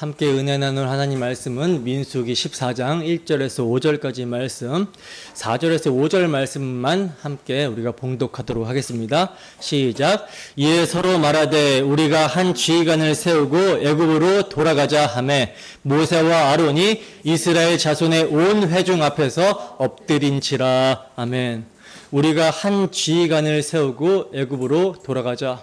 함께 은혜 나눌 하나님 말씀은 민수기 14장 1절에서 5절까지 말씀, 4절에서 5절 말씀만 함께 우리가 봉독하도록 하겠습니다. 시작. 이에 서로 말하되 우리가 한 지휘관을 세우고 애굽으로 돌아가자 하매 모세와 아론이 이스라엘 자손의 온 회중 앞에서 엎드린지라. 아멘. 우리가 한 지휘관을 세우고 애굽으로 돌아가자.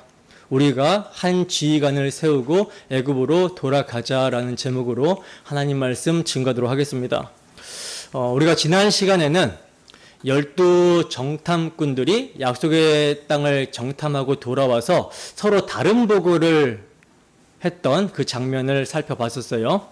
우리가 한 지휘관을 세우고 애굽으로 돌아가자라는 제목으로 하나님 말씀 증거하도록 하겠습니다. 우리가 지난 시간에는 12 정탐꾼들이 약속의 땅을 정탐하고 돌아와서 서로 다른 보고를 했던 그 장면을 살펴봤었어요.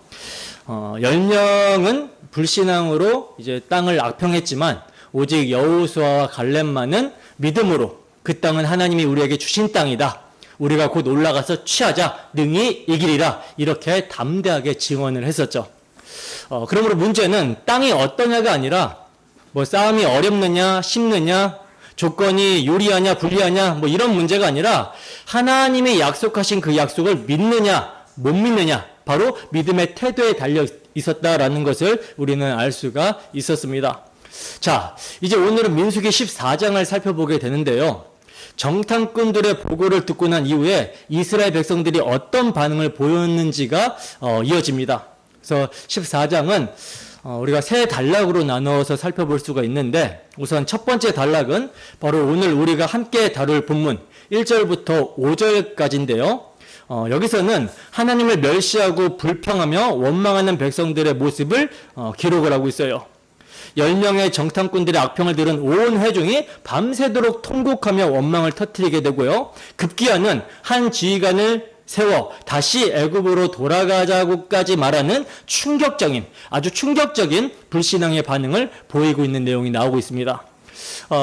10명은 불신앙으로 이제 땅을 악평했지만 오직 여호수아와 갈렙만은 믿음으로 그 땅은 하나님이 우리에게 주신 땅이다. 우리가 곧 올라가서 취하자. 능히 이기리라. 이렇게 담대하게 증언을 했었죠. 그러므로 문제는 땅이 어떠냐가 아니라 뭐 싸움이 어렵느냐 쉽느냐 조건이 유리하냐 불리하냐 뭐 이런 문제가 아니라 하나님이 약속하신 그 약속을 믿느냐 못 믿느냐 바로 믿음의 태도에 달려 있었다라는 것을 우리는 알 수가 있었습니다. 자, 이제 오늘은 민수기 14장을 살펴보게 되는데요. 정탐꾼들의 보고를 듣고 난 이후에 이스라엘 백성들이 어떤 반응을 보였는지가 이어집니다. 그래서 14장은 우리가 세 단락으로 나누어서 살펴볼 수가 있는데 우선 첫 번째 단락은 바로 오늘 우리가 함께 다룰 본문 1절부터 5절까지인데요. 여기서는 하나님을 멸시하고 불평하며 원망하는 백성들의 모습을 기록을 하고 있어요. 10명의 정탐꾼들의 악평을 들은 온 회중이 밤새도록 통곡하며 원망을 터뜨리게 되고요. 급기야는 한 지휘관을 세워 다시 애굽으로 돌아가자고까지 말하는 아주 충격적인 불신앙의 반응을 보이고 있는 내용이 나오고 있습니다.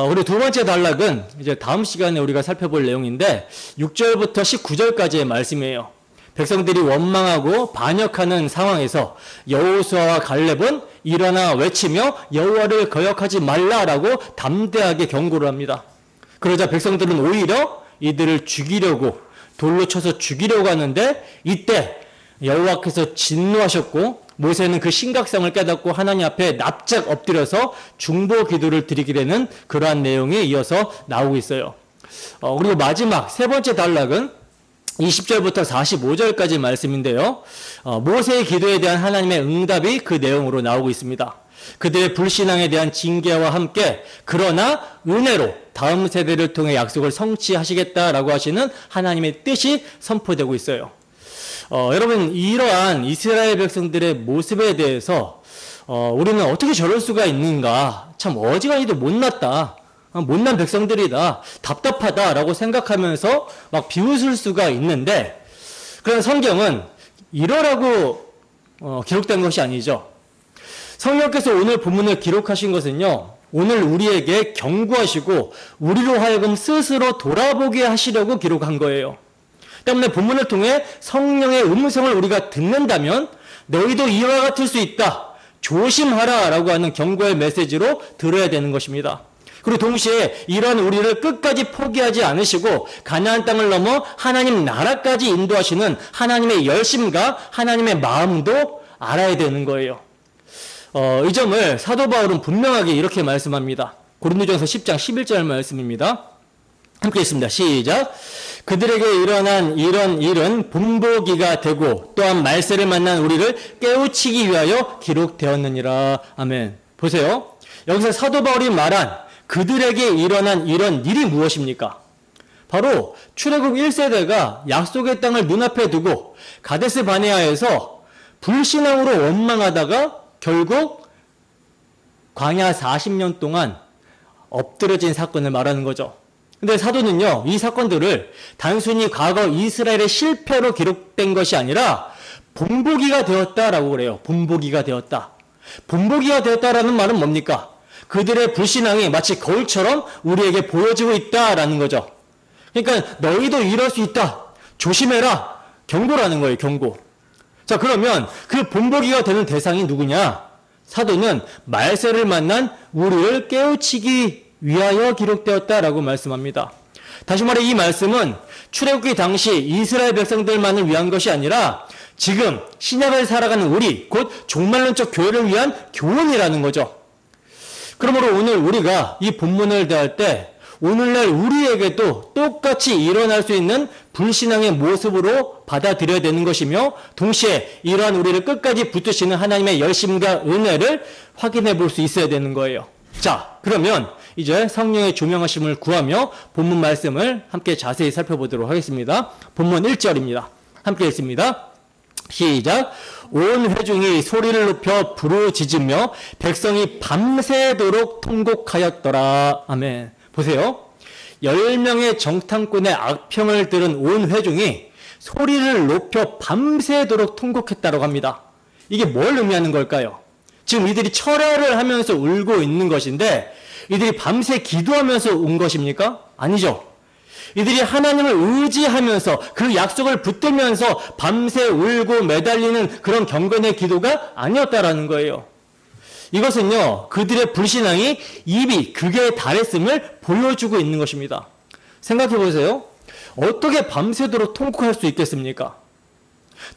그리고 두 번째 단락은 이제 다음 시간에 우리가 살펴볼 내용인데 6절부터 19절까지의 말씀이에요. 백성들이 원망하고 반역하는 상황에서 여호수아와 갈렙은 일어나 외치며 여호와를 거역하지 말라라고 담대하게 경고를 합니다. 그러자 백성들은 오히려 이들을 죽이려고 돌로 쳐서 죽이려고 하는데 이때 여호와께서 진노하셨고 모세는 그 심각성을 깨닫고 하나님 앞에 납작 엎드려서 중보 기도를 드리게 되는 그러한 내용이 이어서 나오고 있어요. 그리고 마지막 세 번째 단락은 20절부터 45절까지 말씀인데요. 모세의 기도에 대한 하나님의 응답이 그 내용으로 나오고 있습니다. 그들의 불신앙에 대한 징계와 함께 그러나 은혜로 다음 세대를 통해 약속을 성취하시겠다라고 하시는 하나님의 뜻이 선포되고 있어요. 여러분 이러한 이스라엘 백성들의 모습에 대해서 우리는 어떻게 저럴 수가 있는가 참 어지간히도 못났다. 못난 백성들이다. 답답하다라고 생각하면서 막 비웃을 수가 있는데 그런 성경은 이러라고 기록된 것이 아니죠. 성령께서 오늘 본문을 기록하신 것은요. 오늘 우리에게 경고하시고 우리로 하여금 스스로 돌아보게 하시려고 기록한 거예요. 때문에 본문을 통해 성령의 음성을 우리가 듣는다면 너희도 이와 같을 수 있다. 조심하라 라고 하는 경고의 메시지로 들어야 되는 것입니다. 그리고 동시에 이런 우리를 끝까지 포기하지 않으시고 가나안 땅을 넘어 하나님 나라까지 인도하시는 하나님의 열심과 하나님의 마음도 알아야 되는 거예요. 이 점을 사도 바울은 분명하게 이렇게 말씀합니다. 고린도전서 10장 11절 말씀입니다. 함께 있습니다. 시작. 그들에게 일어난 이런 일은 본보기가 되고 또한 말세를 만난 우리를 깨우치기 위하여 기록되었느니라. 아멘. 보세요. 여기서 사도 바울이 말한 그들에게 일어난 이런 일이 무엇입니까? 바로 출애굽 1세대가 약속의 땅을 눈앞에 두고 가데스 바네아에서 불신앙으로 원망하다가 결국 광야 40년 동안 엎드려진 사건을 말하는 거죠. 근데 사도는요, 이 사건들을 단순히 과거 이스라엘의 실패로 기록된 것이 아니라 본보기가 되었다라고 그래요. 본보기가 되었다. 본보기가 되었다라는 말은 뭡니까? 그들의 불신앙이 마치 거울처럼 우리에게 보여지고 있다라는 거죠. 그러니까 너희도 이럴 수 있다. 조심해라. 경고라는 거예요. 경고. 자, 그러면 그 본보기가 되는 대상이 누구냐? 사도는 말세를 만난 우리를 깨우치기 위하여 기록되었다라고 말씀합니다. 다시 말해 이 말씀은 출애굽기 당시 이스라엘 백성들만을 위한 것이 아니라 지금 신약을 살아가는 우리, 곧 종말론적 교회를 위한 교훈이라는 거죠. 그러므로 오늘 우리가 이 본문을 대할 때 오늘날 우리에게도 똑같이 일어날 수 있는 불신앙의 모습으로 받아들여야 되는 것이며, 동시에 이러한 우리를 끝까지 붙드시는 하나님의 열심과 은혜를 확인해 볼 수 있어야 되는 거예요. 자, 그러면 이제 성령의 조명하심을 구하며 본문 말씀을 함께 자세히 살펴보도록 하겠습니다. 본문 1절입니다. 함께 읽습니다. 시작. 온 회중이 소리를 높여 부르짖으며 백성이 밤새도록 통곡하였더라. 아멘. 보세요. 10명의 정탐꾼의 악평을 들은 온 회중이 소리를 높여 밤새도록 통곡했다고 합니다. 이게 뭘 의미하는 걸까요? 지금 이들이 철야를 하면서 울고 있는 것인데 이들이 밤새 기도하면서 운 것입니까? 아니죠. 이들이 하나님을 의지하면서 그 약속을 붙들면서 밤새 울고 매달리는 그런 경건의 기도가 아니었다라는 거예요. 이것은요, 그들의 불신앙이 이미 극에 달했음을 보여주고 있는 것입니다. 생각해 보세요. 어떻게 밤새도록 통곡할 수 있겠습니까?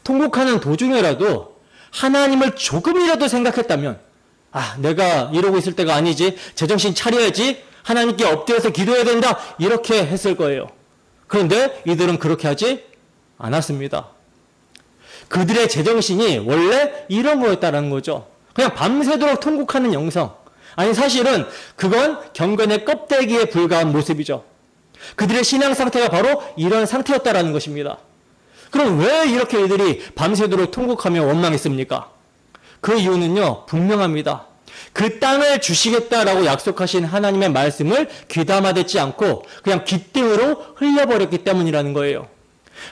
통곡하는 도중에라도 하나님을 조금이라도 생각했다면, 내가 이러고 있을 때가 아니지, 제정신 차려야지, 하나님께 엎드려서 기도해야 된다, 이렇게 했을 거예요. 그런데 이들은 그렇게 하지 않았습니다. 그들의 제정신이 원래 이런 거였다는 거죠. 그냥 밤새도록 통곡하는 영성. 아니, 사실은 그건 경건의 껍데기에 불과한 모습이죠. 그들의 신앙 상태가 바로 이런 상태였다라는 것입니다. 그럼 왜 이렇게 이들이 밤새도록 통곡하며 원망했습니까? 그 이유는요, 분명합니다. 그 땅을 주시겠다라고 약속하신 하나님의 말씀을 귀담아듣지 않고 그냥 귓등으로 흘려버렸기 때문이라는 거예요.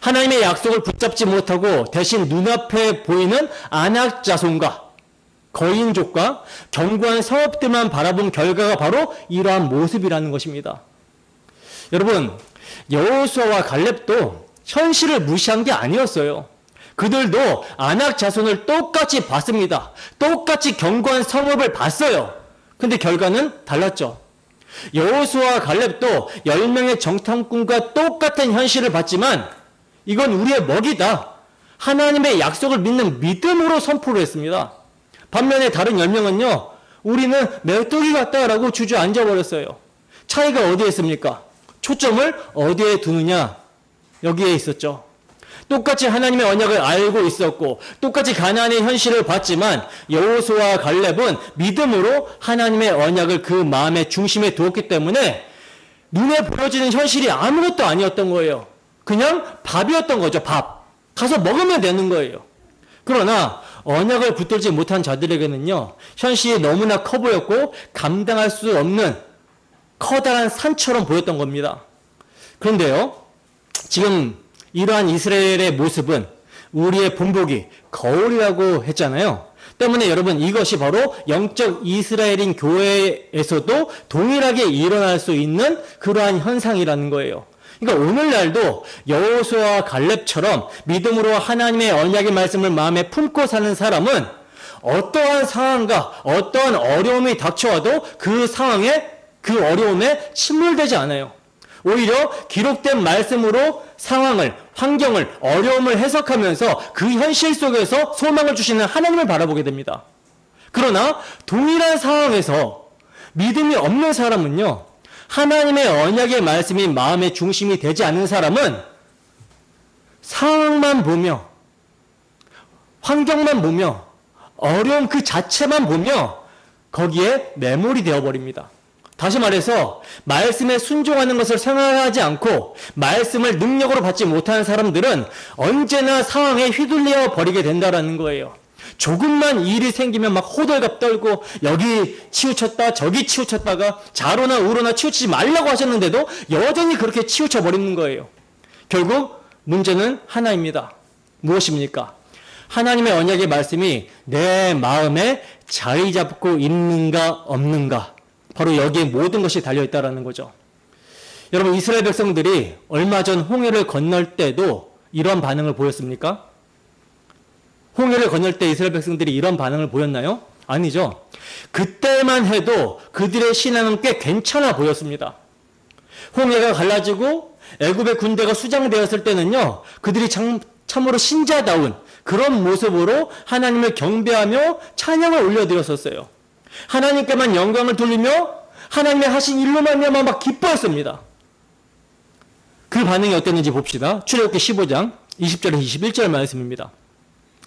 하나님의 약속을 붙잡지 못하고 대신 눈앞에 보이는 안악 자손과 거인족과 견고한 성읍들만 바라본 결과가 바로 이러한 모습이라는 것입니다. 여러분, 여호수아와 갈렙도 현실을 무시한 게 아니었어요. 그들도 아낙 자손을 똑같이 봤습니다. 똑같이 견고한 성읍을 봤어요. 근데 결과는 달랐죠. 여호수아와 갈렙도 10명의 정탐꾼과 똑같은 현실을 봤지만 이건 우리의 먹이다. 하나님의 약속을 믿는 믿음으로 선포를 했습니다. 반면에 다른 10명은요. 우리는 메뚜기 같다라고 주저앉아 버렸어요. 차이가 어디에 있습니까? 초점을 어디에 두느냐? 여기에 있었죠. 똑같이 하나님의 언약을 알고 있었고 똑같이 가나안의 현실을 봤지만 여호수아와 갈렙은 믿음으로 하나님의 언약을 그 마음의 중심에 두었기 때문에 눈에 보여지는 현실이 아무것도 아니었던 거예요. 그냥 밥이었던 거죠. 밥. 가서 먹으면 되는 거예요. 그러나 언약을 붙들지 못한 자들에게는요. 현실이 너무나 커 보였고 감당할 수 없는 커다란 산처럼 보였던 겁니다. 그런데요. 지금 이러한 이스라엘의 모습은 우리의 본보기 거울이라고 했잖아요. 때문에 여러분 이것이 바로 영적 이스라엘인 교회에서도 동일하게 일어날 수 있는 그러한 현상이라는 거예요. 그러니까 오늘날도 여호수아와 갈렙처럼 믿음으로 하나님의 언약의 말씀을 마음에 품고 사는 사람은 어떠한 상황과 어떠한 어려움이 닥쳐와도 그 상황에 그 어려움에 침몰되지 않아요. 오히려 기록된 말씀으로 상황을, 환경을, 어려움을 해석하면서 그 현실 속에서 소망을 주시는 하나님을 바라보게 됩니다. 그러나 동일한 상황에서 믿음이 없는 사람은요. 하나님의 언약의 말씀이 마음의 중심이 되지 않는 사람은 상황만 보며 환경만 보며 어려움 그 자체만 보며 거기에 매몰이 되어버립니다. 다시 말해서 말씀에 순종하는 것을 생각하지 않고 말씀을 능력으로 받지 못하는 사람들은 언제나 상황에 휘둘려 버리게 된다는 거예요. 조금만 일이 생기면 막 호들갑 떨고 여기 치우쳤다 저기 치우쳤다가 좌로나 우로나 치우치지 말라고 하셨는데도 여전히 그렇게 치우쳐 버리는 거예요. 결국 문제는 하나입니다. 무엇입니까? 하나님의 언약의 말씀이 내 마음에 자리 잡고 있는가 없는가, 바로 여기에 모든 것이 달려있다는 거죠. 여러분, 이스라엘 백성들이 얼마 전 홍해를 건널 때도 이런 반응을 보였습니까? 홍해를 건널 때 이스라엘 백성들이 이런 반응을 보였나요? 아니죠. 그때만 해도 그들의 신앙은 꽤 괜찮아 보였습니다. 홍해가 갈라지고 애굽의 군대가 수장되었을 때는요, 그들이 참으로 신자다운 그런 모습으로 하나님을 경배하며 찬양을 올려드렸었어요. 하나님께만 영광을 돌리며 하나님의 하신 일로만 막 기뻐했습니다. 그 반응이 어땠는지 봅시다. 출애굽기 15장 20절에서 21절 말씀입니다.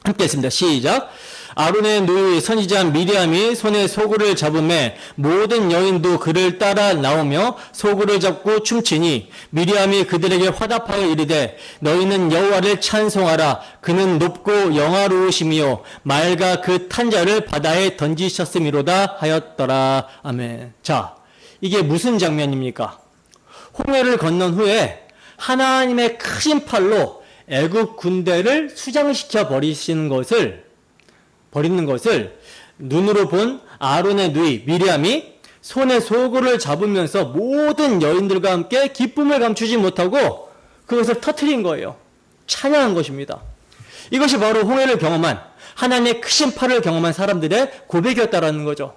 함께 했습니다. 시작. 아론의 누이 선지자 미리암이 손에 소굴을 잡음에 모든 여인도 그를 따라 나오며 소굴을 잡고 춤추니 미리암이 그들에게 화답하여 이르되 너희는 여호와를 찬송하라. 그는 높고 영화로우시며 말과 그 탄자를 바다에 던지셨음이로다 하였더라. 아멘. 자, 이게 무슨 장면입니까? 홍해를 건넌 후에 하나님의 크신 팔로 애굽 군대를 수장시켜 버리는 것을 눈으로 본 아론의 누이 미리암이 손에 소굴을 잡으면서 모든 여인들과 함께 기쁨을 감추지 못하고 그것을 터뜨린 거예요. 찬양한 것입니다. 이것이 바로 홍해를 경험한 하나님의 크신 팔을 경험한 사람들의 고백이었다라는 거죠.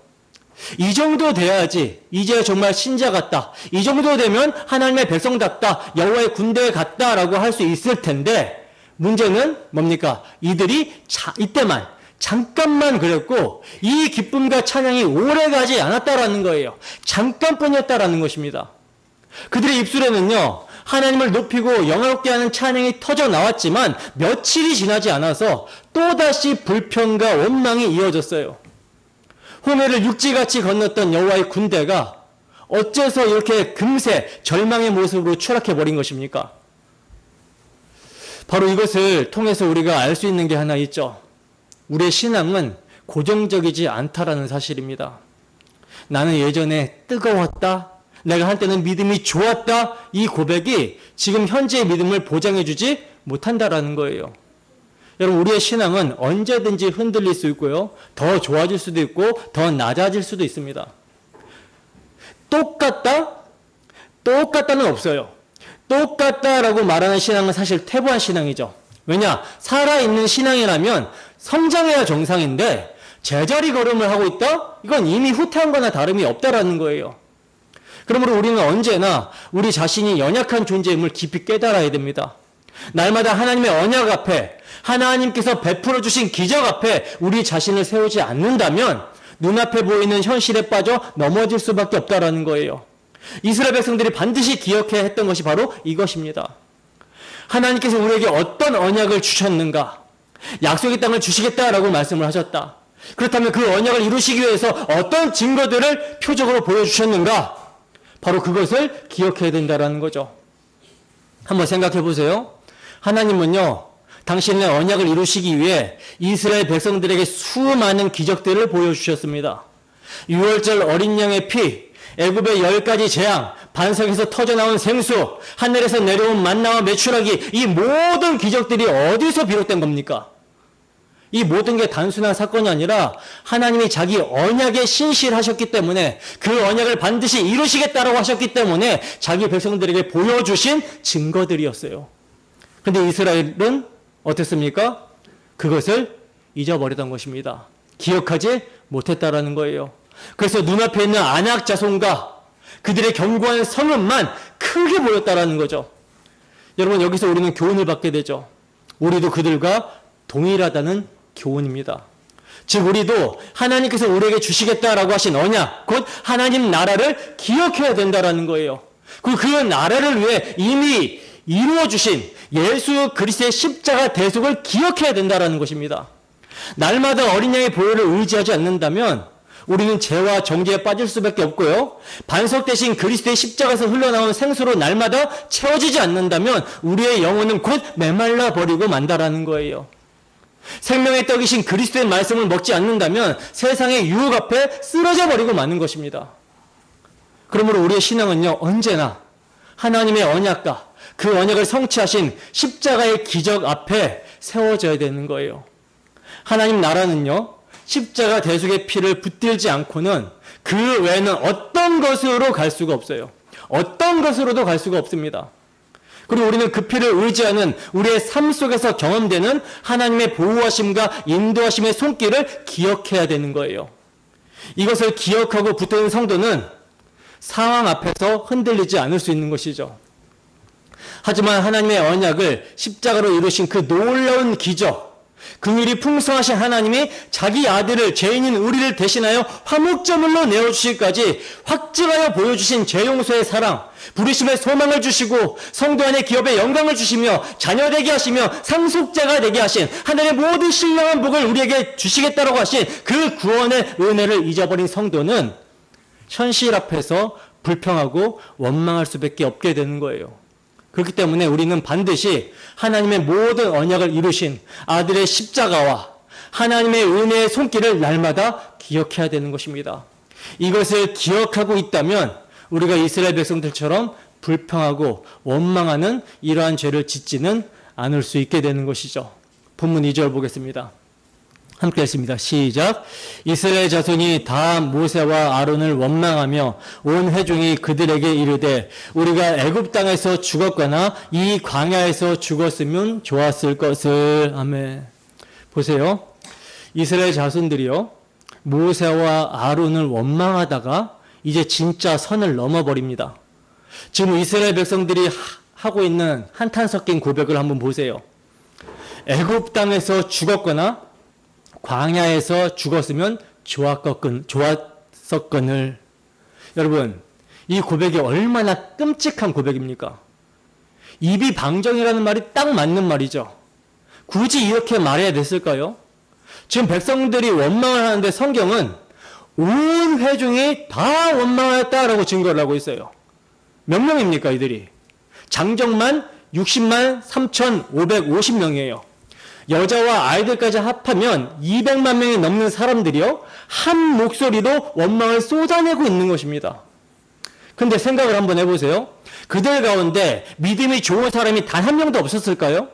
이 정도 돼야지 이제 정말 신자 같다. 이 정도 되면 하나님의 백성답다. 여호와의 군대 같다라고 할 수 있을 텐데 문제는 뭡니까? 이들이 이때만 잠깐만 그랬고 이 기쁨과 찬양이 오래가지 않았다라는 거예요. 잠깐뿐이었다라는 것입니다. 그들의 입술에는요 하나님을 높이고 영화롭게 하는 찬양이 터져 나왔지만 며칠이 지나지 않아서 또다시 불평과 원망이 이어졌어요. 홍해를 육지같이 건넜던 여호와의 군대가 어째서 이렇게 금세 절망의 모습으로 추락해버린 것입니까? 바로 이것을 통해서 우리가 알 수 있는 게 하나 있죠. 우리의 신앙은 고정적이지 않다라는 사실입니다. 나는 예전에 뜨거웠다. 내가 한때는 믿음이 좋았다. 이 고백이 지금 현재의 믿음을 보장해주지 못한다라는 거예요. 여러분, 우리의 신앙은 언제든지 흔들릴 수 있고요. 더 좋아질 수도 있고 더 낮아질 수도 있습니다. 똑같다는 없어요. 똑같다라고 말하는 신앙은 사실 퇴보한 신앙이죠. 왜냐? 살아있는 신앙이라면 성장해야 정상인데 제자리 걸음을 하고 있다? 이건 이미 후퇴한 거나 다름이 없다라는 거예요. 그러므로 우리는 언제나 우리 자신이 연약한 존재임을 깊이 깨달아야 됩니다. 날마다 하나님의 언약 앞에 하나님께서 베풀어 주신 기적 앞에 우리 자신을 세우지 않는다면 눈앞에 보이는 현실에 빠져 넘어질 수밖에 없다라는 거예요. 이스라엘 백성들이 반드시 기억해야 했던 것이 바로 이것입니다. 하나님께서 우리에게 어떤 언약을 주셨는가? 약속의 땅을 주시겠다라고 말씀을 하셨다. 그렇다면 그 언약을 이루시기 위해서 어떤 증거들을 표적으로 보여주셨는가? 바로 그것을 기억해야 된다는 거죠. 한번 생각해 보세요. 하나님은요, 당신의 언약을 이루시기 위해 이스라엘 백성들에게 수많은 기적들을 보여주셨습니다. 유월절 어린 양의 피, 애굽의 10가지 재앙, 반석에서 터져나온 생수, 하늘에서 내려온 만나와 메추라기, 이 모든 기적들이 어디서 비롯된 겁니까? 이 모든 게 단순한 사건이 아니라 하나님이 자기 언약에 신실하셨기 때문에 그 언약을 반드시 이루시겠다라고 하셨기 때문에 자기 백성들에게 보여주신 증거들이었어요. 그런데 이스라엘은 어땠습니까? 그것을 잊어버렸던 것입니다. 기억하지 못했다라는 거예요. 그래서 눈앞에 있는 안악 자손과 그들의 견고한 성읍만 크게 보였다라는 거죠. 여러분, 여기서 우리는 교훈을 받게 되죠. 우리도 그들과 동일하다는 교훈입니다. 즉 우리도 하나님께서 우리에게 주시겠다라고 하신 언약, 곧 하나님 나라를 기억해야 된다라는 거예요. 그리고 그 나라를 위해 이미 이루어주신 예수 그리스도의 십자가 대속을 기억해야 된다라는 것입니다. 날마다 어린 양의 보혈을 의지하지 않는다면 우리는 죄와 정죄에 빠질 수밖에 없고요. 반석 대신 그리스도의 십자가에서 흘러나온 생수로 날마다 채워지지 않는다면 우리의 영혼은 곧 메말라 버리고 만다라는 거예요. 생명의 떡이신 그리스도의 말씀을 먹지 않는다면 세상의 유혹 앞에 쓰러져 버리고 마는 것입니다. 그러므로 우리의 신앙은요, 언제나 하나님의 언약과 그 언약을 성취하신 십자가의 기적 앞에 세워져야 되는 거예요. 하나님 나라는요, 십자가 대속의 피를 붙들지 않고는 그 외에는 어떤 것으로 갈 수가 없어요. 어떤 것으로도 갈 수가 없습니다. 그리고 우리는 그 피를 의지하는 우리의 삶 속에서 경험되는 하나님의 보호하심과 인도하심의 손길을 기억해야 되는 거예요. 이것을 기억하고 붙드는 성도는 상황 앞에서 흔들리지 않을 수 있는 것이죠. 하지만 하나님의 언약을 십자가로 이루신 그 놀라운 기적, 긍휼이 풍성하신 하나님이 자기 아들을 죄인인 우리를 대신하여 화목제물로 내어주시기까지 확증하여 보여주신 죄 용서의 사랑, 부르심의 소망을 주시고 성도 안에 기업의 영광을 주시며 자녀 되게 하시며 상속자가 되게 하신 하늘의 모든 신령한 복을 우리에게 주시겠다라고 하신 그 구원의 은혜를 잊어버린 성도는 현실 앞에서 불평하고 원망할 수밖에 없게 되는 거예요. 그렇기 때문에 우리는 반드시 하나님의 모든 언약을 이루신 아들의 십자가와 하나님의 은혜의 손길을 날마다 기억해야 되는 것입니다. 이것을 기억하고 있다면 우리가 이스라엘 백성들처럼 불평하고 원망하는 이러한 죄를 짓지는 않을 수 있게 되는 것이죠. 본문 2절 보겠습니다. 함께 했습니다. 시작. 이스라엘 자손이 다 모세와 아론을 원망하며 온 회중이 그들에게 이르되 우리가 애굽 땅에서 죽었거나 이 광야에서 죽었으면 좋았을 것을. 아멘. 보세요. 이스라엘 자손들이요, 모세와 아론을 원망하다가 이제 진짜 선을 넘어버립니다. 지금 이스라엘 백성들이 하고 있는 한탄 섞인 고백을 한번 보세요. 애굽 땅에서 죽었거나 광야에서 죽었으면 좋았었거늘. 여러분, 이 고백이 얼마나 끔찍한 고백입니까? 입이 방정이라는 말이 딱 맞는 말이죠. 굳이 이렇게 말해야 됐을까요? 지금 백성들이 원망을 하는데 성경은 온 회중이 다 원망하였다라고 증거를 하고 있어요. 몇 명입니까, 이들이? 장정만 60만 3,550명이에요. 여자와 아이들까지 합하면 200만 명이 넘는 사람들이요, 한 목소리로 원망을 쏟아내고 있는 것입니다. 근데 생각을 한번 해보세요. 그들 가운데 믿음이 좋은 사람이 단 한 명도 없었을까요?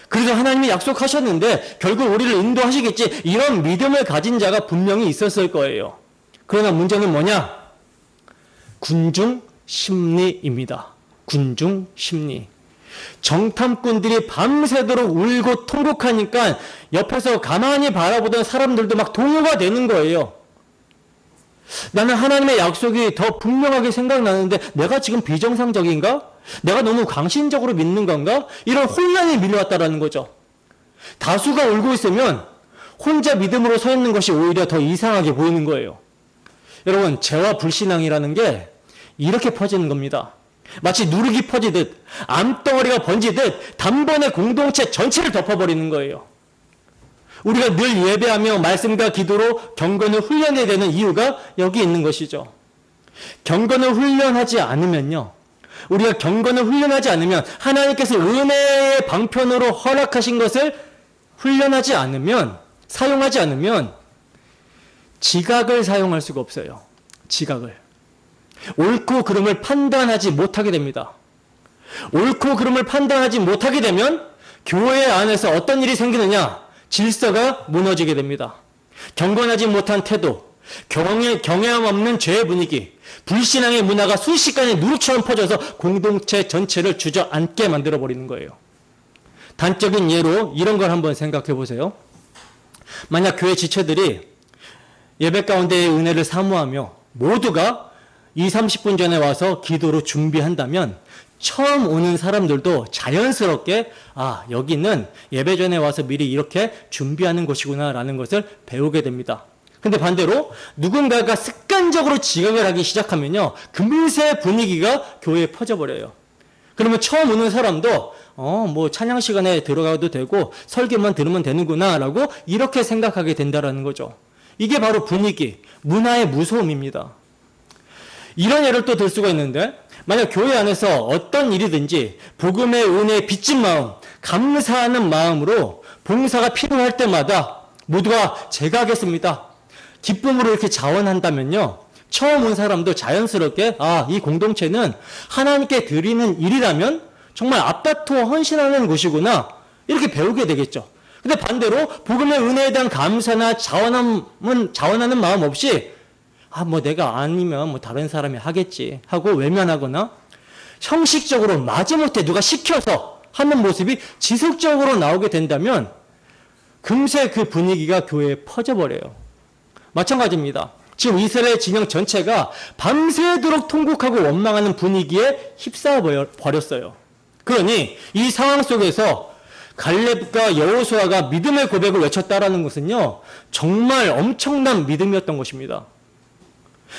그래서 하나님이 약속하셨는데 결국 우리를 인도하시겠지, 이런 믿음을 가진 자가 분명히 있었을 거예요. 그러나 문제는 뭐냐? 군중 심리입니다. 군중 심리. 정탐꾼들이 밤새도록 울고 통곡하니까 옆에서 가만히 바라보던 사람들도 막 동요가 되는 거예요. 나는 하나님의 약속이 더 분명하게 생각나는데 내가 지금 비정상적인가? 내가 너무 광신적으로 믿는 건가? 이런 혼란이 밀려왔다라는 거죠. 다수가 울고 있으면 혼자 믿음으로 서 있는 것이 오히려 더 이상하게 보이는 거예요. 여러분, 죄와 불신앙이라는 게 이렇게 퍼지는 겁니다. 마치 누룩이 퍼지듯, 암덩어리가 번지듯 단번에 공동체 전체를 덮어버리는 거예요. 우리가 늘 예배하며 말씀과 기도로 경건을 훈련해야 되는 이유가 여기 있는 것이죠. 경건을 훈련하지 않으면요, 우리가 경건을 훈련하지 않으면, 하나님께서 은혜의 방편으로 허락하신 것을 훈련하지 않으면, 사용하지 않으면 지각을 사용할 수가 없어요. 지각을. 옳고 그름을 판단하지 못하게 됩니다. 옳고 그름을 판단하지 못하게 되면 교회 안에서 어떤 일이 생기느냐? 질서가 무너지게 됩니다. 경건하지 못한 태도, 경외함 없는 죄의 분위기, 불신앙의 문화가 순식간에 누룩처럼 퍼져서 공동체 전체를 주저앉게 만들어버리는 거예요. 단적인 예로 이런 걸 한번 생각해 보세요. 만약 교회 지체들이 예배 가운데의 은혜를 사모하며 모두가 20-30분 전에 와서 기도로 준비한다면 처음 오는 사람들도 자연스럽게 여기는 예배 전에 와서 미리 이렇게 준비하는 곳이구나 라는 것을 배우게 됩니다. 근데 반대로 누군가가 습관적으로 지각을 하기 시작하면요, 금세 분위기가 교회에 퍼져버려요. 그러면 처음 오는 사람도 뭐 찬양 시간에 들어가도 되고 설교만 들으면 되는구나 라고 이렇게 생각하게 된다라는 거죠. 이게 바로 분위기, 문화의 무서움입니다. 이런 예를 또 들 수가 있는데, 만약 교회 안에서 어떤 일이든지 복음의 은혜에 빚진 마음, 감사하는 마음으로 봉사가 필요할 때마다 모두가 제가 하겠습니다, 기쁨으로 이렇게 자원한다면요, 처음 온 사람도 자연스럽게 이 공동체는 하나님께 드리는 일이라면 정말 앞다투어 헌신하는 곳이구나, 이렇게 배우게 되겠죠. 근데 반대로 복음의 은혜에 대한 감사나 자원하는 마음 없이 뭐 내가 아니면 뭐 다른 사람이 하겠지 하고 외면하거나 형식적으로 마지못해 누가 시켜서 하는 모습이 지속적으로 나오게 된다면 금세 그 분위기가 교회에 퍼져버려요. 마찬가지입니다. 지금 이스라엘 진영 전체가 밤새도록 통곡하고 원망하는 분위기에 휩싸여 버렸어요. 그러니 이 상황 속에서 갈렙과 여호수아가 믿음의 고백을 외쳤다라는 것은요, 정말 엄청난 믿음이었던 것입니다.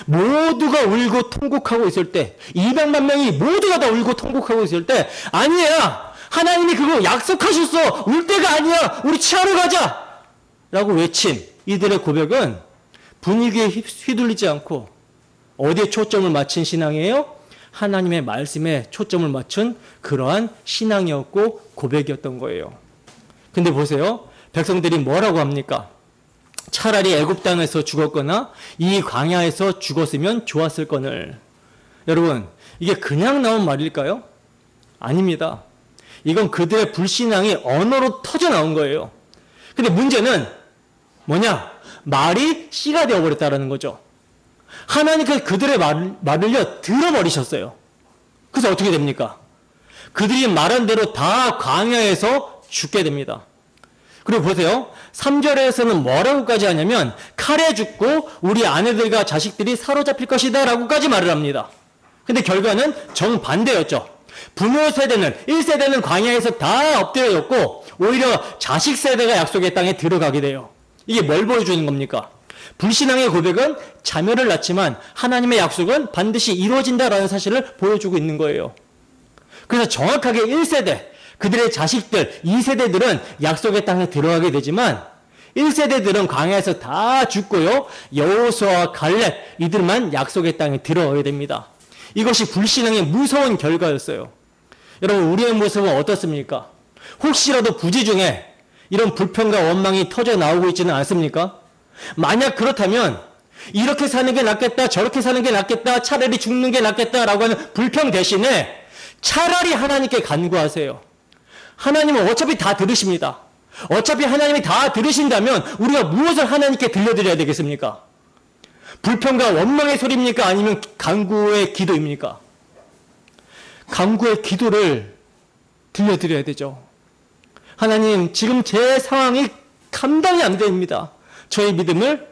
모두가 울고 통곡하고 있을 때, 200만 명이 모두가 다 울고 통곡하고 있을 때, 아니야! 하나님이 그거 약속하셨어! 울 때가 아니야! 우리 취하러 가자! 라고 외친 이들의 고백은 분위기에 휘둘리지 않고 어디에 초점을 맞춘 신앙이에요? 하나님의 말씀에 초점을 맞춘 그러한 신앙이었고 고백이었던 거예요. 근데 보세요. 백성들이 뭐라고 합니까? 차라리 애굽 땅에서 죽었거나 이 광야에서 죽었으면 좋았을거늘. 여러분, 이게 그냥 나온 말일까요? 아닙니다. 이건 그들의 불신앙이 언어로 터져 나온 거예요. 근데 문제는 뭐냐? 말이 씨가 되어버렸다는 거죠. 하나님께서 그들의 말을요 들어버리셨어요. 그래서 어떻게 됩니까? 그들이 말한 대로 다 광야에서 죽게 됩니다. 그리고 보세요. 3절에서는 뭐라고까지 하냐면 칼에 죽고 우리 아내들과 자식들이 사로잡힐 것이다 라고까지 말을 합니다. 근데 결과는 정반대였죠. 부모 세대는 1세대는 광야에서 다 엎드려졌고 오히려 자식 세대가 약속의 땅에 들어가게 돼요. 이게 뭘 보여주는 겁니까? 불신앙의 고백은 자녀를 낳지만 하나님의 약속은 반드시 이루어진다라는 사실을 보여주고 있는 거예요. 그래서 정확하게 1세대, 그들의 자식들, 2세대들은 약속의 땅에 들어가게 되지만 1세대들은 광야에서 다 죽고요. 여호수아와 갈렙 이들만 약속의 땅에 들어가게 됩니다. 이것이 불신앙의 무서운 결과였어요. 여러분, 우리의 모습은 어떻습니까? 혹시라도 부지 중에 이런 불평과 원망이 터져 나오고 있지는 않습니까? 만약 그렇다면 이렇게 사는 게 낫겠다, 저렇게 사는 게 낫겠다, 차라리 죽는 게 낫겠다라고 하는 불평 대신에 차라리 하나님께 간구하세요. 하나님은 어차피 다 들으십니다. 어차피 하나님이 다 들으신다면 우리가 무엇을 하나님께 들려드려야 되겠습니까? 불평과 원망의 소리입니까? 아니면 간구의 기도입니까? 간구의 기도를 들려드려야 되죠. 하나님, 지금 제 상황이 감당이 안 됩니다. 저의 믿음을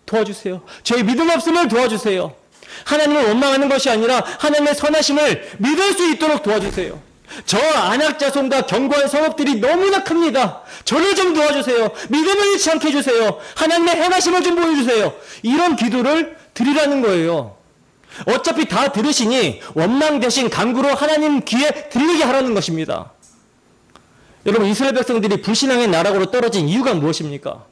도와주세요. 저의 믿음 없음을 도와주세요. 하나님을 원망하는 것이 아니라 하나님의 선하심을 믿을 수 있도록 도와주세요. 저 안악자손과 견고한 성읍들이 너무나 큽니다. 저를 좀 도와주세요. 믿음을 잃지 않게 해주세요. 하나님의 행하심을 좀 보여주세요. 이런 기도를 드리라는 거예요. 어차피 다 들으시니 원망 대신 간구로 하나님 귀에 들리게 하라는 것입니다. 여러분, 이스라엘 백성들이 불신앙의 나락으로 떨어진 이유가 무엇입니까?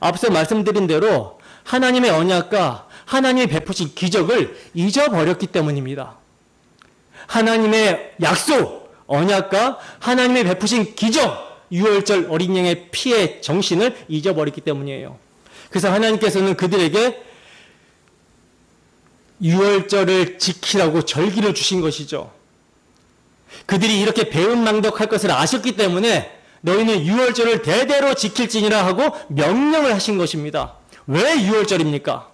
앞서 말씀드린 대로 하나님의 언약과 하나님이 베푸신 기적을 잊어버렸기 때문입니다. 하나님의 약속, 언약과 하나님의 베푸신 기적, 유월절 어린 양의 피의 정신을 잊어버렸기 때문이에요. 그래서 하나님께서는 그들에게 유월절을 지키라고 절기를 주신 것이죠. 그들이 이렇게 배은망덕할 것을 아셨기 때문에 너희는 유월절을 대대로 지킬지니라 하고 명령을 하신 것입니다. 왜 유월절입니까?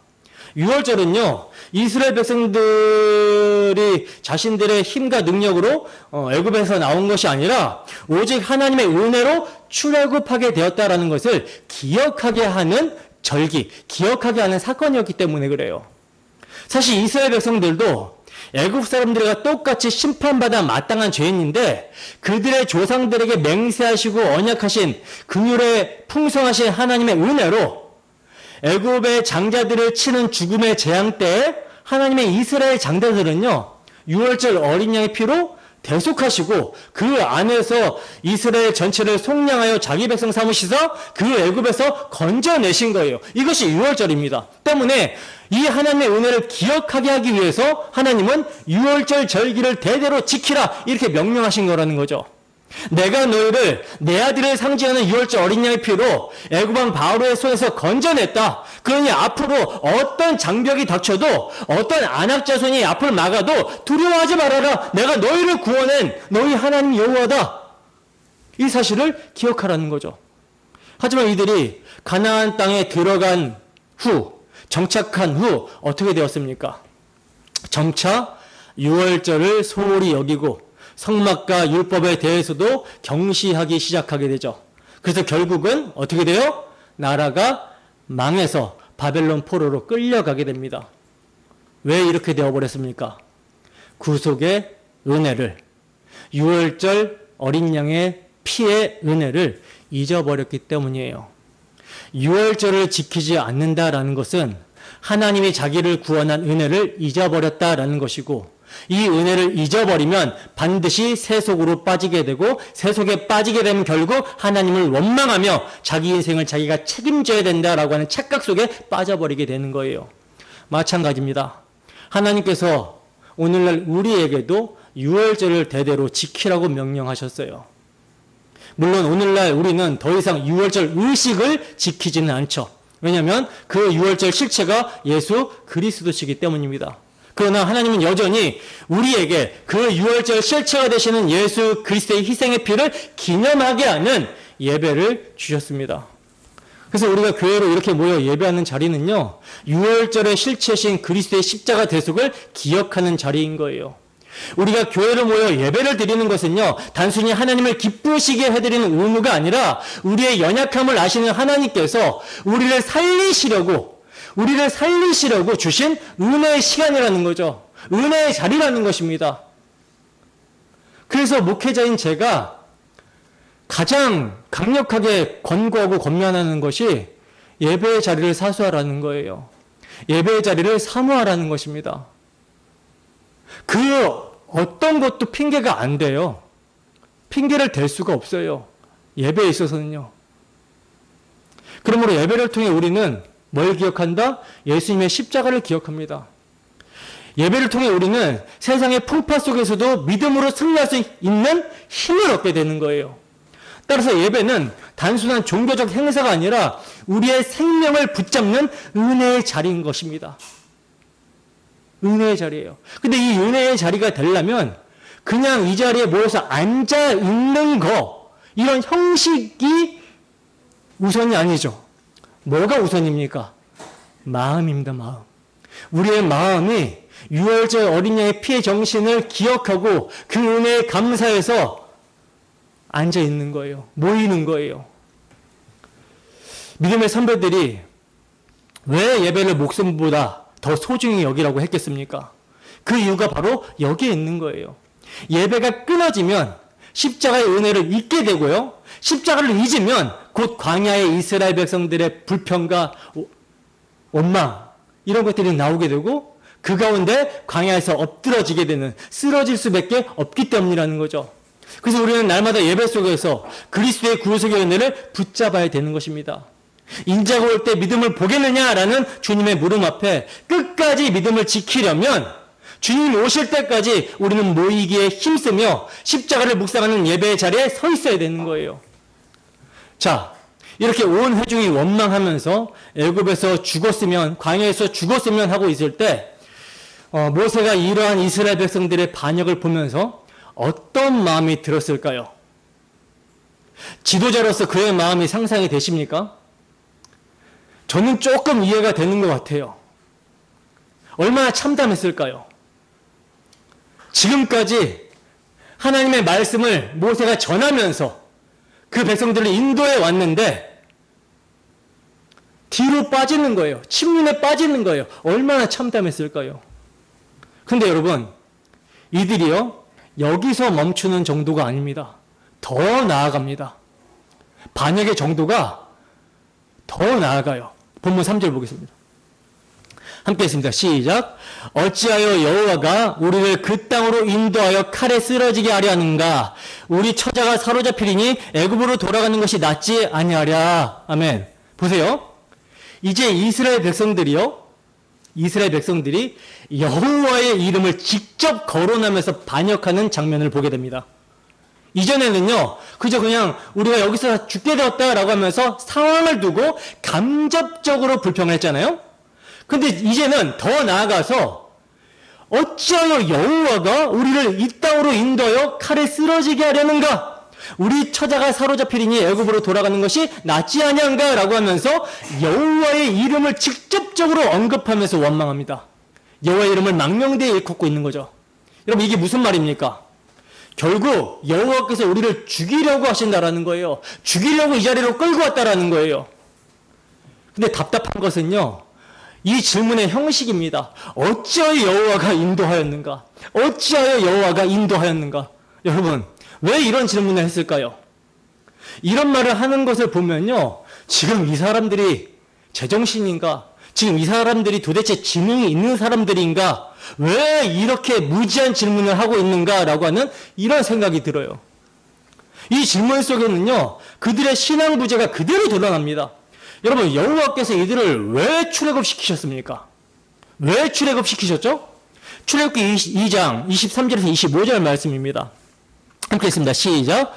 유월절은요, 이스라엘 백성들이 자신들의 힘과 능력으로 애굽에서 나온 것이 아니라 오직 하나님의 은혜로 출애굽하게 되었다라는 것을 기억하게 하는 절기, 기억하게 하는 사건이었기 때문에 그래요. 사실 이스라엘 백성들도 애굽 사람들과 똑같이 심판받아 마땅한 죄인인데 그들의 조상들에게 맹세하시고 언약하신 긍휼에 풍성하신 하나님의 은혜로 애굽의 장자들을 치는 죽음의 재앙 때에 하나님의 이스라엘 장자들은요, 유월절 어린 양의 피로 대속하시고 그 안에서 이스라엘 전체를 속량하여 자기 백성 삼으시사 그 애굽에서 건져내신 거예요. 이것이 유월절입니다. 때문에 이 하나님의 은혜를 기억하게 하기 위해서 하나님은 유월절 절기를 대대로 지키라 이렇게 명령하신 거라는 거죠. 내가 너희를 내 아들을 상징하는 유월절 어린 양의 피로 애굽왕 바로의 손에서 건져냈다. 그러니 앞으로 어떤 장벽이 닥쳐도 어떤 안악자손이 앞을 막아도 두려워하지 말아라. 내가 너희를 구원한 너희 하나님 여호와다. 이 사실을 기억하라는 거죠. 하지만 이들이 가나안 땅에 들어간 후, 정착한 후 어떻게 되었습니까? 점차 유월절을 소홀히 여기고 성막과 율법에 대해서도 경시하기 시작하게 되죠. 그래서 결국은 어떻게 돼요? 나라가 망해서 바벨론 포로로 끌려가게 됩니다. 왜 이렇게 되어버렸습니까? 구속의 은혜를, 유월절 어린 양의 피의 은혜를 잊어버렸기 때문이에요. 유월절을 지키지 않는다라는 것은 하나님이 자기를 구원한 은혜를 잊어버렸다라는 것이고, 이 은혜를 잊어버리면 반드시 세속으로 빠지게 되고, 세속에 빠지게 되면 결국 하나님을 원망하며 자기 인생을 자기가 책임져야 된다라고 하는 착각 속에 빠져버리게 되는 거예요. 마찬가지입니다. 하나님께서 오늘날 우리에게도 유월절을 대대로 지키라고 명령하셨어요. 물론 오늘날 우리는 더 이상 유월절 의식을 지키지는 않죠. 왜냐하면 그 유월절 실체가 예수 그리스도시기 때문입니다. 그러나 하나님은 여전히 우리에게 그 유월절 실체가 되시는 예수 그리스도의 희생의 피를 기념하게 하는 예배를 주셨습니다. 그래서 우리가 교회로 이렇게 모여 예배하는 자리는요, 유월절의 실체신 그리스도의 십자가 대속을 기억하는 자리인 거예요. 우리가 교회로 모여 예배를 드리는 것은요, 단순히 하나님을 기쁘시게 해드리는 의무가 아니라 우리의 연약함을 아시는 하나님께서 우리를 살리시려고 주신 은혜의 시간이라는 거죠. 은혜의 자리라는 것입니다. 그래서 목회자인 제가 가장 강력하게 권고하고 권면하는 것이 예배의 자리를 사수하라는 거예요. 예배의 자리를 사모하라는 것입니다. 그 어떤 것도 핑계가 안 돼요. 핑계를 댈 수가 없어요. 예배에 있어서는요. 그러므로 예배를 통해 우리는 뭘 기억한다? 예수님의 십자가를 기억합니다. 예배를 통해 우리는 세상의 풍파 속에서도 믿음으로 승리할 수 있는 힘을 얻게 되는 거예요. 따라서 예배는 단순한 종교적 행사가 아니라 우리의 생명을 붙잡는 은혜의 자리인 것입니다. 은혜의 자리예요. 근데 이 은혜의 자리가 되려면 그냥 이 자리에 모여서 앉아 있는 거, 이런 형식이 우선이 아니죠. 뭐가 우선입니까? 마음입니다. 마음. 우리의 마음이 유월절 어린 양의 피의 정신을 기억하고 그 은혜에 감사해서 앉아 있는 거예요. 모이는 거예요. 믿음의 선배들이 왜 예배를 목숨보다 더 소중히 여기라고 했겠습니까? 그 이유가 바로 여기에 있는 거예요. 예배가 끊어지면 십자가의 은혜를 잊게 되고요. 십자가를 잊으면 곧 광야의 이스라엘 백성들의 불평과 원망, 이런 것들이 나오게 되고 그 가운데 광야에서 엎드러지게 되는, 쓰러질 수밖에 없기 때문이라는 거죠. 그래서 우리는 날마다 예배 속에서 그리스도의 구속의 은혜를 붙잡아야 되는 것입니다. 인자가 올 때 믿음을 보겠느냐라는 주님의 물음 앞에 끝까지 믿음을 지키려면 주님 오실 때까지 우리는 모이기에 힘쓰며 십자가를 묵상하는 예배의 자리에 서 있어야 되는 거예요. 자, 이렇게 온 회중이 원망하면서 애굽에서 죽었으면, 광야에서 죽었으면 하고 있을 때 모세가 이러한 이스라엘 백성들의 반역을 보면서 어떤 마음이 들었을까요? 지도자로서 그의 마음이 상상이 되십니까? 저는 조금 이해가 되는 것 같아요. 얼마나 참담했을까요? 지금까지 하나님의 말씀을 모세가 전하면서 그 백성들을 인도해 왔는데 뒤로 빠지는 거예요. 침륜에 빠지는 거예요. 얼마나 참담했을까요? 근데 여러분, 이들이요, 여기서 멈추는 정도가 아닙니다. 더 나아갑니다. 반역의 정도가 더 나아가요. 본문 3절 보겠습니다. 함께 했습니다. 시작. 어찌하여 여호와가 우리를 그 땅으로 인도하여 칼에 쓰러지게 하려 하는가? 우리 처자가 사로잡히리니 애굽으로 돌아가는 것이 낫지 아니하랴. 아멘. 보세요. 이제 이스라엘 백성들이 여호와의 이름을 직접 거론하면서 반역하는 장면을 보게 됩니다. 이전에는요, 그저 그냥 우리가 여기서 죽게 되었다라고 하면서 상황을 두고 감접적으로 불평을 했잖아요. 근데 이제는 더 나아가서 어찌하여 여호와가 우리를 이 땅으로 인도하여 칼에 쓰러지게 하려는가? 우리 처자가 사로잡히리니 애굽으로 돌아가는 것이 낫지 아니한가? 라고 하면서 여호와의 이름을 직접적으로 언급하면서 원망합니다. 여호와의 이름을 망명되이 일컫고 있는 거죠. 여러분, 이게 무슨 말입니까? 결국 여호와께서 우리를 죽이려고 하신다라는 거예요. 죽이려고 이 자리로 끌고 왔다라는 거예요. 근데 답답한 것은요, 이 질문의 형식입니다. 어찌하여 여호와가 인도하였는가? 어찌하여 여호와가 인도하였는가? 여러분, 왜 이런 질문을 했을까요? 이런 말을 하는 것을 보면요, 지금 이 사람들이 제정신인가? 지금 이 사람들이 도대체 지능이 있는 사람들인가? 왜 이렇게 무지한 질문을 하고 있는가라고 하는 이런 생각이 들어요. 이 질문 속에는요, 그들의 신앙 부재가 그대로 드러납니다. 여러분, 여호와께서 이들을 왜 출애굽시키셨습니까? 왜 출애굽시키셨죠? 출애굽기 2장 23절에서 25절 말씀입니다. 함께 읽습니다. 시작.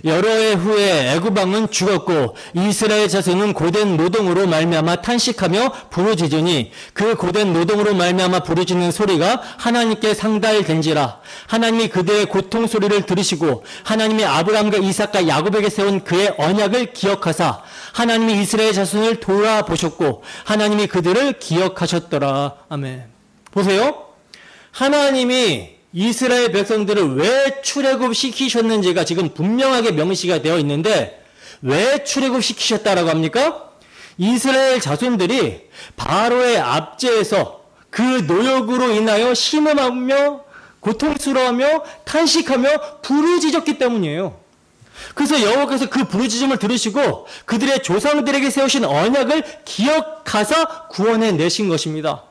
여러 해 후에 애굽 왕은 죽었고 이스라엘 자손은 고된 노동으로 말미암아 탄식하며 부르짖으니 그 고된 노동으로 말미암아 부르짖는 소리가 하나님께 상달된지라. 하나님이 그들의 고통 소리를 들으시고 하나님이 아브라함과 이삭과 야곱에게 세운 그의 언약을 기억하사 하나님이 이스라엘 자손을 돌아보셨고 하나님이 그들을 기억하셨더라. 아멘. 보세요. 하나님이 이스라엘 백성들을 왜 출애굽시키셨는지가 지금 분명하게 명시가 되어 있는데 왜 출애굽시키셨다라고 합니까? 이스라엘 자손들이 바로의 압제에서 그 노역으로 인하여 신음하며 고통스러워하며 탄식하며 부르짖었기 때문이에요. 그래서 여호와께서 그 부르짖음을 들으시고 그들의 조상들에게 세우신 언약을 기억하사 구원해 내신 것입니다.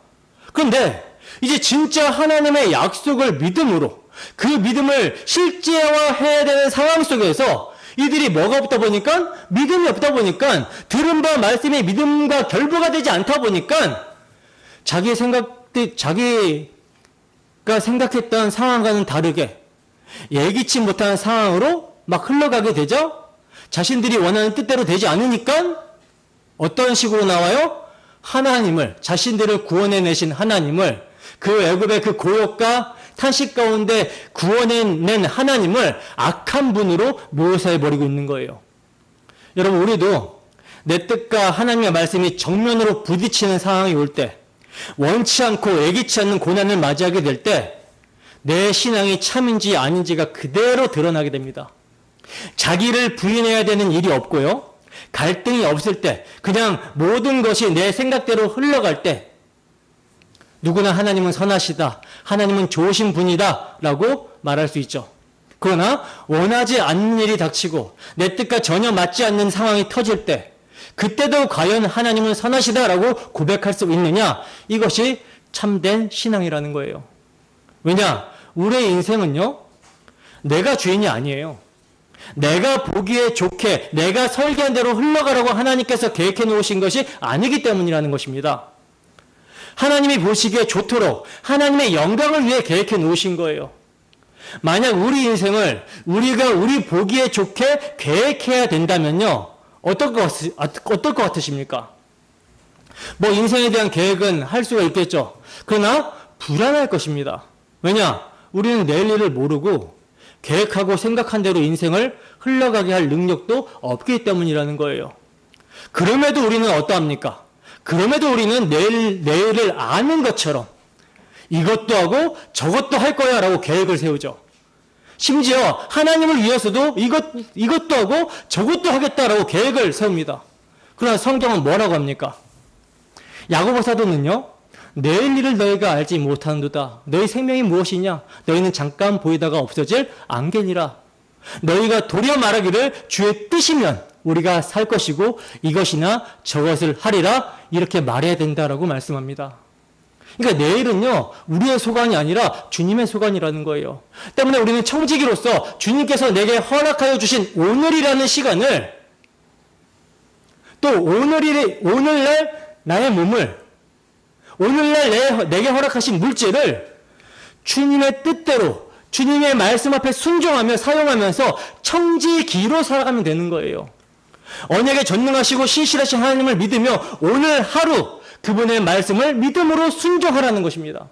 그런데 이제 진짜 하나님의 약속을 믿음으로 그 믿음을 실제화해야 되는 상황 속에서 이들이 뭐가 없다 보니까 믿음이 없다 보니까 들은 바 말씀이 믿음과 결부가 되지 않다 보니까 자기가 생각했던 상황과는 다르게 예기치 못한 상황으로 막 흘러가게 되죠. 자신들이 원하는 뜻대로 되지 않으니까 어떤 식으로 나와요? 하나님을, 자신들을 구원해내신 하나님을, 그 애굽의 그 고역과 탄식 가운데 구원해낸 하나님을 악한 분으로 묘사해버리고 있는 거예요. 여러분, 우리도 내 뜻과 하나님의 말씀이 정면으로 부딪히는 상황이 올 때, 원치 않고 예기치 않는 고난을 맞이하게 될 때 내 신앙이 참인지 아닌지가 그대로 드러나게 됩니다. 자기를 부인해야 되는 일이 없고요, 갈등이 없을 때, 그냥 모든 것이 내 생각대로 흘러갈 때 누구나 하나님은 선하시다, 하나님은 좋으신 분이다 라고 말할 수 있죠. 그러나 원하지 않는 일이 닥치고 내 뜻과 전혀 맞지 않는 상황이 터질 때 그때도 과연 하나님은 선하시다 라고 고백할 수 있느냐? 이것이 참된 신앙이라는 거예요. 왜냐? 우리의 인생은요, 내가 주인이 아니에요. 내가 보기에 좋게, 내가 설계한 대로 흘러가라고 하나님께서 계획해 놓으신 것이 아니기 때문이라는 것입니다. 하나님이 보시기에 좋도록 하나님의 영광을 위해 계획해 놓으신 거예요. 만약 우리 인생을 우리 보기에 좋게 계획해야 된다면요, 어떨 것 같으십니까? 뭐 인생에 대한 계획은 할 수가 있겠죠. 그러나 불안할 것입니다. 왜냐? 우리는 내일 일을 모르고 계획하고 생각한 대로 인생을 흘러가게 할 능력도 없기 때문이라는 거예요. 그럼에도 우리는 어떠합니까? 그럼에도 우리는 내일을 아는 것처럼 이것도 하고 저것도 할 거야 라고 계획을 세우죠. 심지어 하나님을 위해서도 이것도 하고 저것도 하겠다라고 계획을 세웁니다. 그러나 성경은 뭐라고 합니까? 야고보 사도는요, 내일 일을 너희가 알지 못하는도다. 너희 생명이 무엇이냐? 너희는 잠깐 보이다가 없어질 안개니라. 너희가 도리어 말하기를 주의 뜻이면 우리가 살 것이고 이것이나 저것을 하리라, 이렇게 말해야 된다라고 말씀합니다. 그러니까 내일은요, 우리의 소관이 아니라 주님의 소관이라는 거예요. 때문에 우리는 청지기로서 주님께서 내게 허락하여 주신 오늘이라는 시간을, 또 오늘날 나의 몸을, 오늘날 내게 허락하신 물질을 주님의 뜻대로 주님의 말씀 앞에 순종하며 사용하면서 청지기로 살아가면 되는 거예요. 언약에 전능하시고 신실하신 하나님을 믿으며 오늘 하루 그분의 말씀을 믿음으로 순종하라는 것입니다.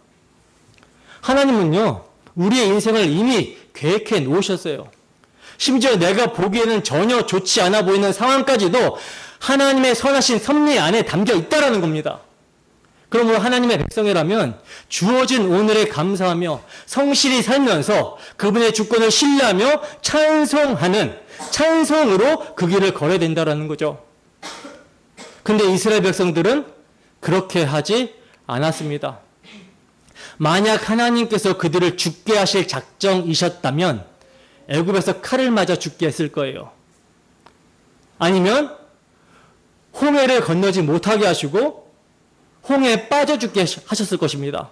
하나님은요, 우리의 인생을 이미 계획해 놓으셨어요. 심지어 내가 보기에는 전혀 좋지 않아 보이는 상황까지도 하나님의 선하신 섭리 안에 담겨 있다라는 겁니다. 그러므로 하나님의 백성이라면 주어진 오늘에 감사하며 성실히 살면서 그분의 주권을 신뢰하며 찬송으로 그 길을 걸어야 된다라는 거죠. 근데 이스라엘 백성들은 그렇게 하지 않았습니다. 만약 하나님께서 그들을 죽게 하실 작정이셨다면 애굽에서 칼을 맞아 죽게 했을 거예요. 아니면 홍해를 건너지 못하게 하시고 홍해에 빠져 죽게 하셨을 것입니다.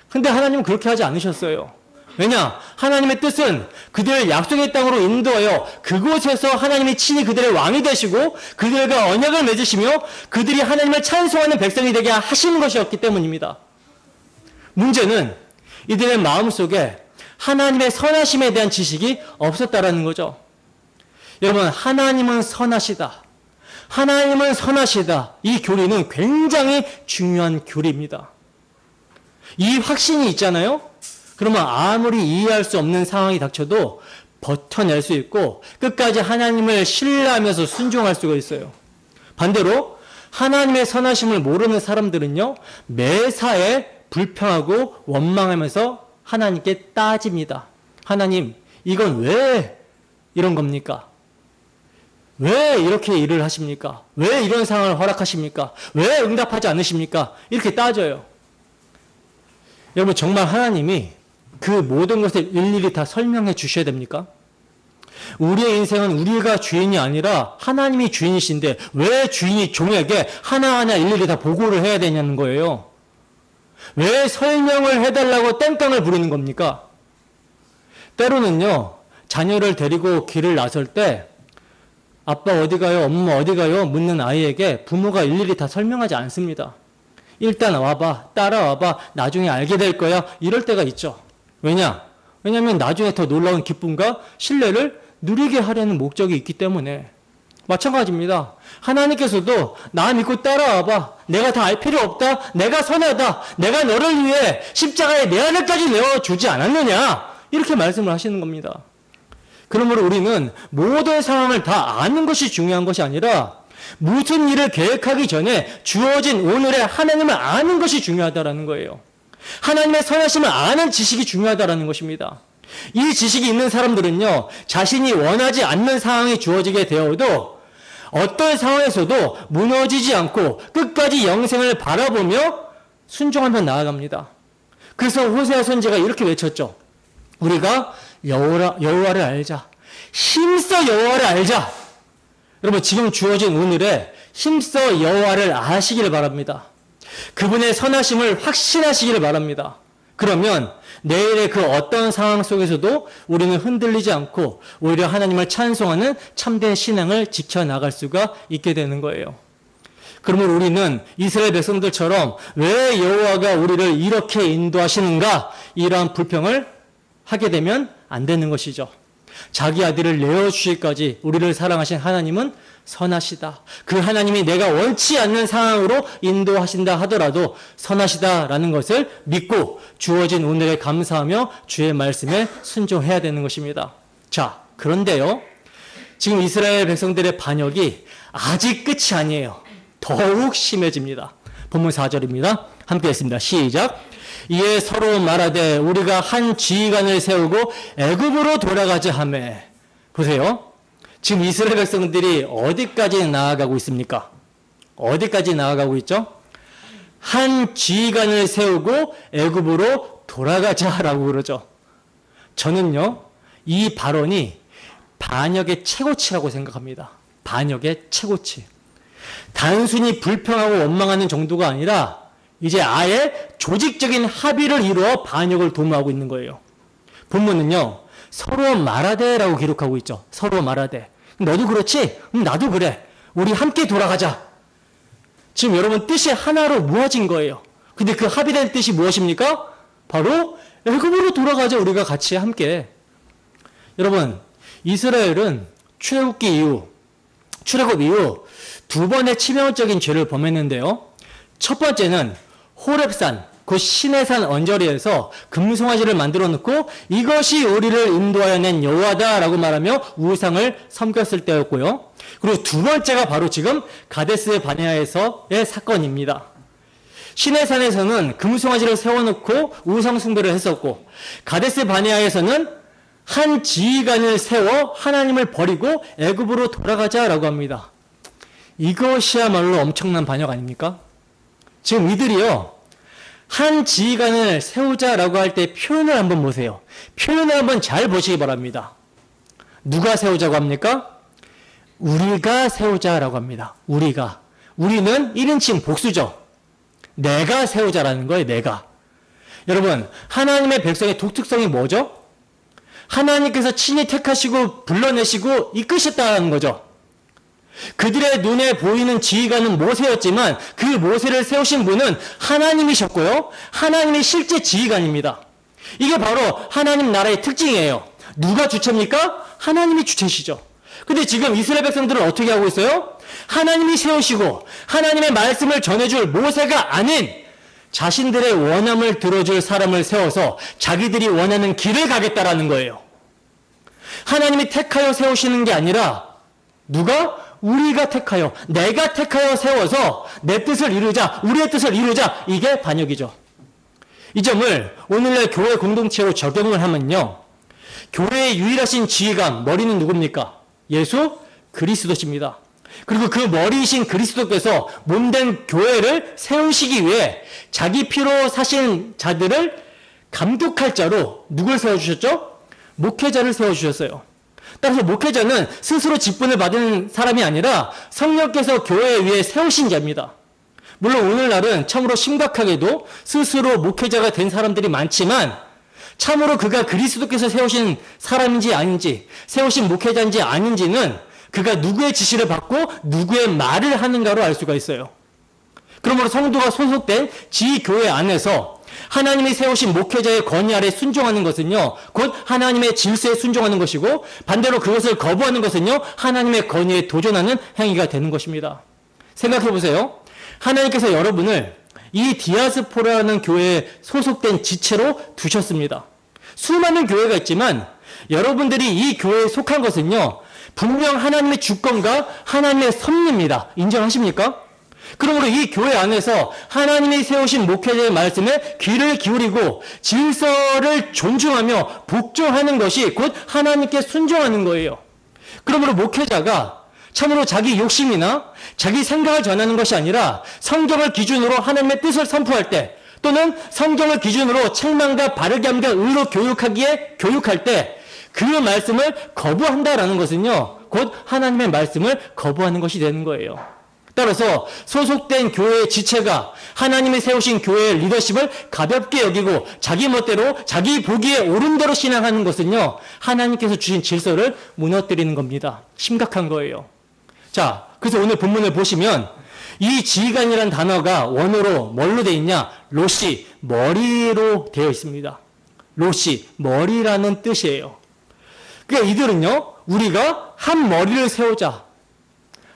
근데 하나님은 그렇게 하지 않으셨어요. 왜냐? 하나님의 뜻은 그들을 약속의 땅으로 인도하여 그곳에서 하나님이 친히 그들의 왕이 되시고 그들과 언약을 맺으시며 그들이 하나님을 찬송하는 백성이 되게 하시는 것이었기 때문입니다. 문제는 이들의 마음속에 하나님의 선하심에 대한 지식이 없었다라는 거죠. 여러분, 하나님은 선하시다. 하나님은 선하시다. 이 교리는 굉장히 중요한 교리입니다. 이 확신이 있잖아요. 그러면 아무리 이해할 수 없는 상황이 닥쳐도 버텨낼 수 있고 끝까지 하나님을 신뢰하면서 순종할 수가 있어요. 반대로 하나님의 선하심을 모르는 사람들은요, 매사에 불평하고 원망하면서 하나님께 따집니다. 하나님, 이건 왜 이런 겁니까? 왜 이렇게 일을 하십니까? 왜 이런 상황을 허락하십니까? 왜 응답하지 않으십니까? 이렇게 따져요. 여러분, 정말 하나님이 그 모든 것을 일일이 다 설명해 주셔야 됩니까? 우리의 인생은 우리가 주인이 아니라 하나님이 주인이신데 왜 주인이 종에게 하나하나 일일이 다 보고를 해야 되냐는 거예요. 왜 설명을 해달라고 땡깡을 부리는 겁니까? 때로는요, 자녀를 데리고 길을 나설 때 아빠 어디 가요? 엄마 어디 가요? 묻는 아이에게 부모가 일일이 다 설명하지 않습니다. 일단 와봐, 따라와봐, 나중에 알게 될 거야, 이럴 때가 있죠. 왜냐하면 나중에 더 놀라운 기쁨과 신뢰를 누리게 하려는 목적이 있기 때문에. 마찬가지입니다. 하나님께서도 나 믿고 따라와봐. 내가 다 알 필요 없다. 내가 선하다. 내가 너를 위해 십자가에 내 아들까지 내어주지 않았느냐. 이렇게 말씀을 하시는 겁니다. 그러므로 우리는 모든 상황을 다 아는 것이 중요한 것이 아니라 무슨 일을 계획하기 전에 주어진 오늘의 하나님을 아는 것이 중요하다는 거예요. 하나님의 선하심을 아는 지식이 중요하다는 것입니다. 이 지식이 있는 사람들은요, 자신이 원하지 않는 상황이 주어지게 되어도 어떤 상황에서도 무너지지 않고 끝까지 영생을 바라보며 순종하며 나아갑니다. 그래서 호세아 선지자가 이렇게 외쳤죠. 우리가 여호와를 알자. 힘써 여호와를 알자. 여러분, 지금 주어진 오늘에 힘써 여호와를 아시기를 바랍니다. 그분의 선하심을 확신하시기를 바랍니다. 그러면 내일의 그 어떤 상황 속에서도 우리는 흔들리지 않고 오히려 하나님을 찬송하는 참된 신앙을 지켜나갈 수가 있게 되는 거예요. 그러면 우리는 이스라엘 백성들처럼 왜 여호와가 우리를 이렇게 인도하시는가, 이러한 불평을 하게 되면 안 되는 것이죠. 자기 아들을 내어주시기까지 우리를 사랑하신 하나님은 선하시다. 그 하나님이 내가 원치 않는 상황으로 인도하신다 하더라도 선하시다라는 것을 믿고 주어진 오늘에 감사하며 주의 말씀에 순종해야 되는 것입니다. 자, 그런데요, 지금 이스라엘 백성들의 반역이 아직 끝이 아니에요. 더욱 심해집니다. 본문 4절입니다. 함께 했습니다. 시작. 이에 서로 말하되 우리가 한 지휘관을 세우고 애굽으로 돌아가자 하매. 보세요. 지금 이스라엘 백성들이 어디까지 나아가고 있습니까? 어디까지 나아가고 있죠? 한 지휘관을 세우고 애굽으로 돌아가자라고 그러죠. 저는요, 이 발언이 반역의 최고치라고 생각합니다. 반역의 최고치. 단순히 불평하고 원망하는 정도가 아니라 이제 아예 조직적인 합의를 이루어 반역을 도모하고 있는 거예요. 본문은요, 서로 말하되라고 기록하고 있죠. 서로 말하되. 너도 그렇지? 나도 그래. 우리 함께 돌아가자. 지금 여러분 뜻이 하나로 모아진 거예요. 근데 그 합의된 뜻이 무엇입니까? 바로 애굽으로 돌아가자. 우리가 같이 함께. 여러분, 이스라엘은 출애굽 이후 두 번의 치명적인 죄를 범했는데요. 첫 번째는 호렙산, 그 시내산 언저리에서 금송아지를 만들어 놓고 이것이 우리를 인도하여 낸 여호와다라고 말하며 우상을 섬겼을 때였고요. 그리고 두 번째가 바로 지금 가데스 바네아에서의 사건입니다. 시내산에서는 금송아지를 세워놓고 우상 숭배를 했었고, 가데스 바네아에서는 한 지휘관을 세워 하나님을 버리고 애굽으로 돌아가자라고 합니다. 이것이야말로 엄청난 반역 아닙니까? 지금 이들이요, 한 지휘관을 세우자라고 할 때 표현을 한번 보세요. 표현을 한번 잘 보시기 바랍니다. 누가 세우자고 합니까? 우리가 세우자라고 합니다. 우리가. 우리는 1인칭 복수죠. 내가 세우자라는 거예요. 내가. 여러분, 하나님의 백성의 독특성이 뭐죠? 하나님께서 친히 택하시고 불러내시고 이끄셨다는 거죠. 그들의 눈에 보이는 지휘관은 모세였지만 그 모세를 세우신 분은 하나님이셨고요. 하나님이 실제 지휘관입니다. 이게 바로 하나님 나라의 특징이에요. 누가 주체입니까? 하나님이 주체시죠. 근데 지금 이스라엘 백성들은 어떻게 하고 있어요? 하나님이 세우시고 하나님의 말씀을 전해줄 모세가 아닌 자신들의 원함을 들어줄 사람을 세워서 자기들이 원하는 길을 가겠다라는 거예요. 하나님이 택하여 세우시는 게 아니라 누가? 우리가 택하여, 내가 택하여 세워서 내 뜻을 이루자, 우리의 뜻을 이루자. 이게 반역이죠. 이 점을 오늘날 교회 공동체로 적용을 하면요. 교회의 유일하신 지휘관, 머리는 누굽니까? 예수 그리스도십니다. 그리고 그 머리이신 그리스도께서 몸된 교회를 세우시기 위해 자기 피로 사신 자들을 감독할 자로 누굴 세워주셨죠? 목회자를 세워주셨어요. 따라서 목회자는 스스로 직분을 받은 사람이 아니라 성령께서 교회 위에 세우신 자입니다. 물론 오늘날은 참으로 심각하게도 스스로 목회자가 된 사람들이 많지만 참으로 그가 그리스도께서 세우신 사람인지 아닌지, 세우신 목회자인지 아닌지는 그가 누구의 지시를 받고 누구의 말을 하는가로 알 수가 있어요. 그러므로 성도가 소속된 지교회 안에서 하나님이 세우신 목회자의 권위 아래 순종하는 것은요, 곧 하나님의 질서에 순종하는 것이고, 반대로 그것을 거부하는 것은요, 하나님의 권위에 도전하는 행위가 되는 것입니다. 생각해 보세요. 하나님께서 여러분을 이 디아스포라라는 교회에 소속된 지체로 두셨습니다. 수많은 교회가 있지만 여러분들이 이 교회에 속한 것은요, 분명 하나님의 주권과 하나님의 섭리입니다. 인정하십니까? 그러므로 이 교회 안에서 하나님이 세우신 목회자의 말씀에 귀를 기울이고 질서를 존중하며 복종하는 것이 곧 하나님께 순종하는 거예요. 그러므로 목회자가 참으로 자기 욕심이나 자기 생각을 전하는 것이 아니라 성경을 기준으로 하나님의 뜻을 선포할 때, 또는 성경을 기준으로 책망과 바르게 함과 의로 교육할 때 그 말씀을 거부한다라는 것은요, 곧 하나님의 말씀을 거부하는 것이 되는 거예요. 따라서 소속된 교회의 지체가 하나님이 세우신 교회의 리더십을 가볍게 여기고 자기 멋대로 자기 보기에 옳은 대로 신앙하는 것은요, 하나님께서 주신 질서를 무너뜨리는 겁니다. 심각한 거예요. 자, 그래서 오늘 본문을 보시면 이 지휘관이라는 단어가 원어로 뭘로 되어 있냐? 로시, 머리로 되어 있습니다. 로시, 머리라는 뜻이에요. 그러니까 이들은요, 우리가 한 머리를 세우자,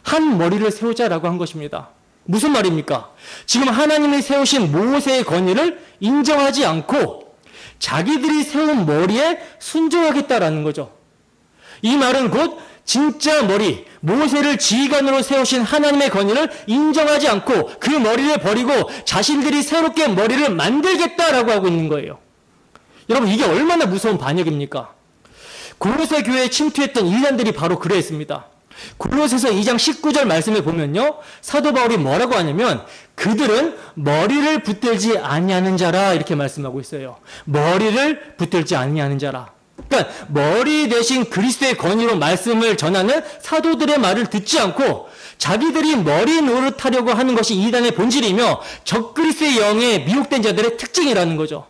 한 머리를 세우자라고 한 것입니다. 무슨 말입니까? 지금 하나님이 세우신 모세의 권위를 인정하지 않고 자기들이 세운 머리에 순종하겠다라는 거죠. 이 말은 곧 진짜 머리, 모세를 지휘관으로 세우신 하나님의 권위를 인정하지 않고 그 머리를 버리고 자신들이 새롭게 머리를 만들겠다라고 하고 있는 거예요. 여러분, 이게 얼마나 무서운 반역입니까? 골로새 교회에 침투했던 이단들이 바로 그러했습니다. 골로새서 2장 19절 말씀에 보면요, 사도 바울이 뭐라고 하냐면 그들은 머리를 붙들지 아니하는 자라, 이렇게 말씀하고 있어요. 머리를 붙들지 아니하는 자라. 그러니까 머리 대신 그리스도의 권위로 말씀을 전하는 사도들의 말을 듣지 않고 자기들이 머리 노릇하려고 하는 것이 이단의 본질이며 적그리스도의 영에 미혹된 자들의 특징이라는 거죠.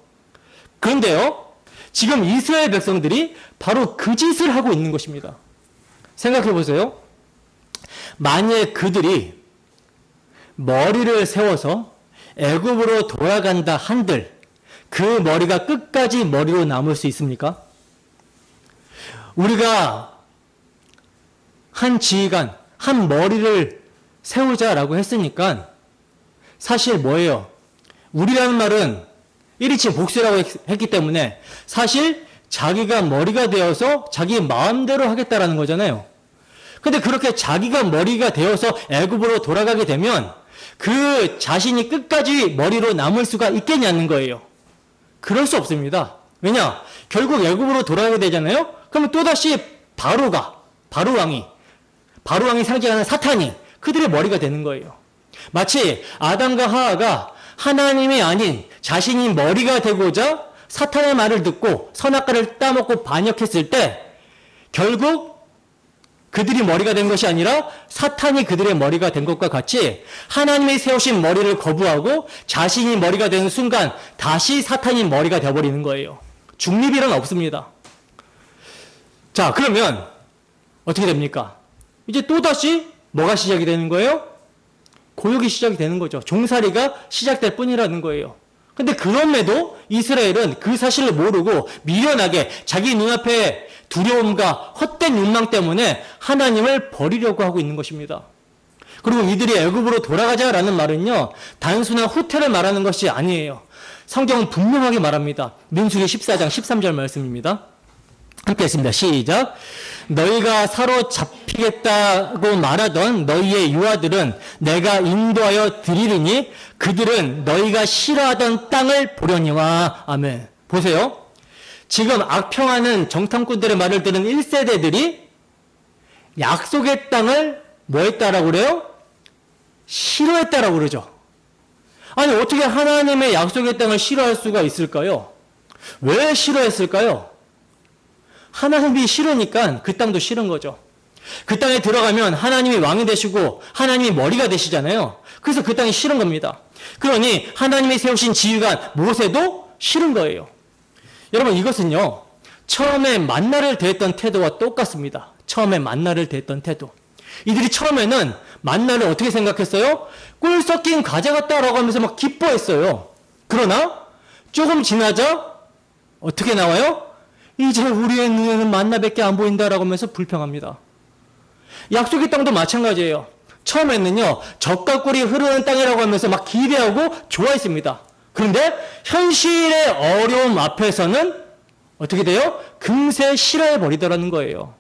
그런데요, 지금 이스라엘 백성들이 바로 그 짓을 하고 있는 것입니다. 생각해 보세요. 만약 그들이 머리를 세워서 애굽으로 돌아간다 한들 그 머리가 끝까지 머리로 남을 수 있습니까? 우리가 한 지휘관, 한 머리를 세우자라고 했으니까 사실 뭐예요? 우리라는 말은 1인칭 복수라고 했기 때문에 사실 자기가 머리가 되어서 자기 마음대로 하겠다라는 거잖아요. 근데 그렇게 자기가 머리가 되어서 애굽으로 돌아가게 되면 그 자신이 끝까지 머리로 남을 수가 있겠냐는 거예요. 그럴 수 없습니다. 왜냐? 결국 애굽으로 돌아가게 되잖아요. 그러면 또다시 바로왕이 상징하는 사탄이 그들의 머리가 되는 거예요. 마치 아담과 하와가 하나님이 아닌 자신이 머리가 되고자 사탄의 말을 듣고 선악과를 따먹고 반역했을 때 결국 그들이 머리가 된 것이 아니라 사탄이 그들의 머리가 된 것과 같이 하나님이 세우신 머리를 거부하고 자신이 머리가 되는 순간 다시 사탄이 머리가 되어버리는 거예요. 중립이란 없습니다. 자, 그러면 어떻게 됩니까? 이제 또다시 뭐가 시작이 되는 거예요? 고역이 시작이 되는 거죠. 종살이가 시작될 뿐이라는 거예요. 근데 그럼에도 이스라엘은 그 사실을 모르고 미련하게 자기 눈앞에 두려움과 헛된 욕망 때문에 하나님을 버리려고 하고 있는 것입니다. 그리고 이들이 애굽으로 돌아가자라는 말은요, 단순한 후퇴를 말하는 것이 아니에요. 성경은 분명하게 말합니다. 민수기 14장 13절 말씀입니다. 함께 했습니다. 시작. 너희가 사로잡히겠다고 말하던 너희의 유아들은 내가 인도하여 드리리니 그들은 너희가 싫어하던 땅을 보려니와. 아멘. 보세요. 지금 악평하는 정탐꾼들의 말을 들은 1세대들이 약속의 땅을 뭐 했다라고 그래요? 싫어했다라고 그러죠. 아니, 어떻게 하나님의 약속의 땅을 싫어할 수가 있을까요? 왜 싫어했을까요? 하나님이 싫으니까 그 땅도 싫은 거죠. 그 땅에 들어가면 하나님이 왕이 되시고 하나님이 머리가 되시잖아요. 그래서 그 땅이 싫은 겁니다. 그러니 하나님이 세우신 지휘관 모세도 싫은 거예요. 여러분, 이것은요, 처음에 만나를 대했던 태도와 똑같습니다. 처음에 만나를 대했던 태도. 이들이 처음에는 만나를 어떻게 생각했어요? 꿀 섞인 과자 같다라고 하면서 막 기뻐했어요. 그러나 조금 지나자 어떻게 나와요? 이제 우리의 눈에는 만나밖에 안 보인다라고 하면서 불평합니다. 약속의 땅도 마찬가지예요. 처음에는요, 젖과 꿀이 흐르는 땅이라고 하면서 막 기대하고 좋아했습니다. 그런데 현실의 어려움 앞에서는 어떻게 돼요? 금세 싫어해버리더라는 거예요.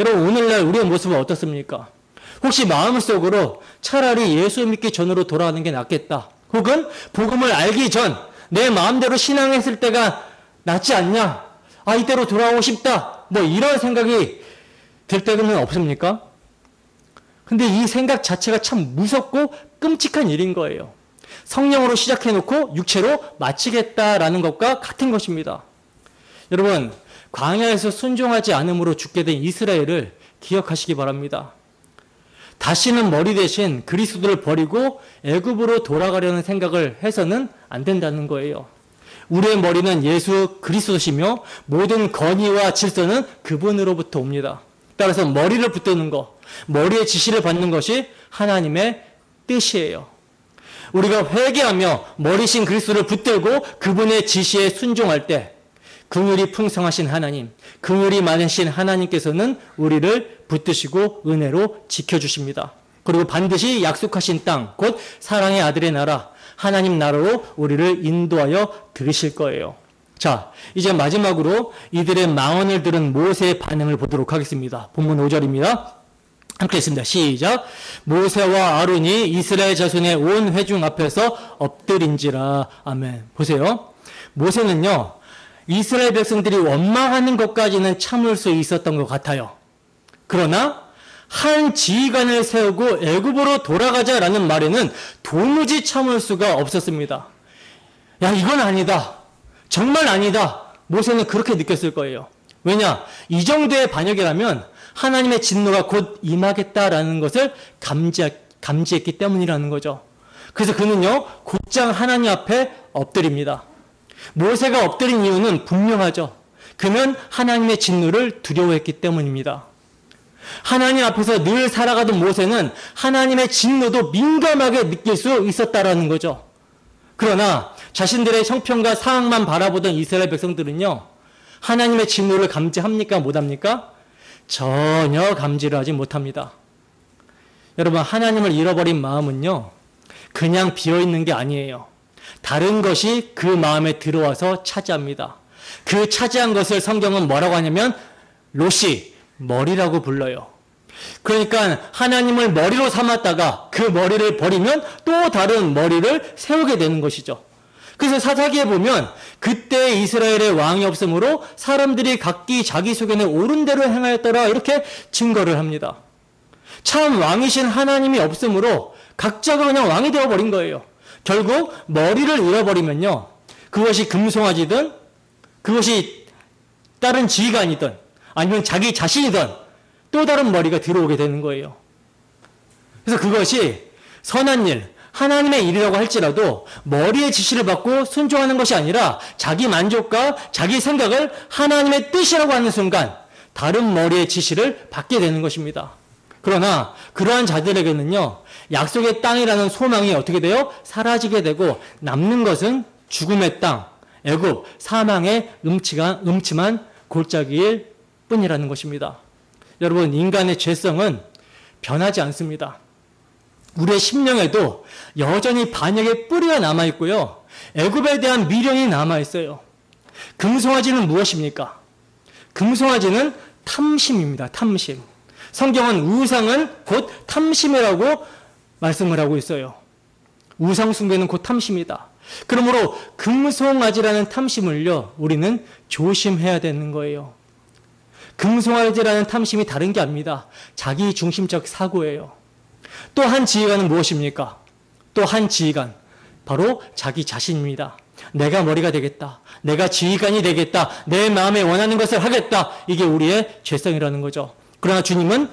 여러분, 오늘날 우리의 모습은 어떻습니까? 혹시 마음속으로 차라리 예수 믿기 전으로 돌아가는 게 낫겠다. 혹은 복음을 알기 전 내 마음대로 신앙했을 때가 낫지 않냐? 아, 이때로 돌아오고 싶다. 뭐 이런 생각이 들 때는 없습니까? 근데 이 생각 자체가 참 무섭고 끔찍한 일인 거예요. 성령으로 시작해놓고 육체로 마치겠다라는 것과 같은 것입니다. 여러분, 광야에서 순종하지 않음으로 죽게 된 이스라엘을 기억하시기 바랍니다. 다시는 머리 대신 그리스도를 버리고 애굽으로 돌아가려는 생각을 해서는 안 된다는 거예요. 우리의 머리는 예수 그리스도시며 모든 건의와 질서는 그분으로부터 옵니다. 따라서 머리를 붙드는 것, 머리의 지시를 받는 것이 하나님의 뜻이에요. 우리가 회개하며 머리신 그리스도를 붙들고 그분의 지시에 순종할 때 긍휼이 풍성하신 하나님, 긍휼이 많으신 하나님께서는 우리를 붙드시고 은혜로 지켜주십니다. 그리고 반드시 약속하신 땅, 곧 사랑의 아들의 나라, 하나님 나라로 우리를 인도하여 들으실 거예요. 자, 이제 마지막으로 이들의 망언을 들은 모세의 반응을 보도록 하겠습니다. 본문 5절입니다. 함께 했습니다. 시작. 모세와 아론이 이스라엘 자손의 온 회중 앞에서 엎드린지라. 아멘. 보세요. 모세는요, 이스라엘 백성들이 원망하는 것까지는 참을 수 있었던 것 같아요. 그러나 한 지휘관을 세우고 애굽으로 돌아가자라는 말에는 도무지 참을 수가 없었습니다. 야, 이건 아니다. 정말 아니다. 모세는 그렇게 느꼈을 거예요. 왜냐? 이 정도의 반역이라면 하나님의 진노가 곧 임하겠다라는 것을 감지했기 때문이라는 거죠. 그래서 그는요, 곧장 하나님 앞에 엎드립니다. 모세가 엎드린 이유는 분명하죠. 그는 하나님의 진노를 두려워했기 때문입니다. 하나님 앞에서 늘 살아가던 모세는 하나님의 진노도 민감하게 느낄 수 있었다라는 거죠. 그러나 자신들의 형편과 상황만 바라보던 이스라엘 백성들은요, 하나님의 진노를 감지합니까? 못합니까? 전혀 감지를 하지 못합니다. 여러분, 하나님을 잃어버린 마음은요, 그냥 비어있는 게 아니에요. 다른 것이 그 마음에 들어와서 차지합니다. 그 차지한 것을 성경은 뭐라고 하냐면 로시, 머리라고 불러요. 그러니까 하나님을 머리로 삼았다가 그 머리를 버리면 또 다른 머리를 세우게 되는 것이죠. 그래서 사사기에 보면 그때 이스라엘의 왕이 없으므로 사람들이 각기 자기 소견에 옳은 대로 행하였더라, 이렇게 증거를 합니다. 참 왕이신 하나님이 없으므로 각자가 그냥 왕이 되어버린 거예요. 결국 머리를 잃어버리면요, 그것이 금송아지든 그것이 다른 지휘관이든 아니면 자기 자신이든 또 다른 머리가 들어오게 되는 거예요. 그래서 그것이 선한 일, 하나님의 일이라고 할지라도 머리의 지시를 받고 순종하는 것이 아니라 자기 만족과 자기 생각을 하나님의 뜻이라고 하는 순간 다른 머리의 지시를 받게 되는 것입니다. 그러나 그러한 자들에게는요, 약속의 땅이라는 소망이 어떻게 돼요? 사라지게 되고 남는 것은 죽음의 땅, 애굽, 사망의 음침한 골짜기일 뿐이라는 것입니다. 여러분, 인간의 죄성은 변하지 않습니다. 우리의 심령에도 여전히 반역의 뿌리가 남아있고요, 애굽에 대한 미련이 남아있어요. 금송아지는 무엇입니까? 금송아지는 탐심입니다. 탐심. 성경은 우상은 곧 탐심이라고 말씀을 하고 있어요. 우상 숭배는 곧 탐심이다. 그러므로 금송아지라는 탐심을요, 우리는 조심해야 되는 거예요. 금송아지라는 탐심이 다른 게 아닙니다. 자기 중심적 사고예요. 또 한 지휘관은 무엇입니까? 또 한 지휘관, 바로 자기 자신입니다. 내가 머리가 되겠다. 내가 지휘관이 되겠다. 내 마음에 원하는 것을 하겠다. 이게 우리의 죄성이라는 거죠. 그러나 주님은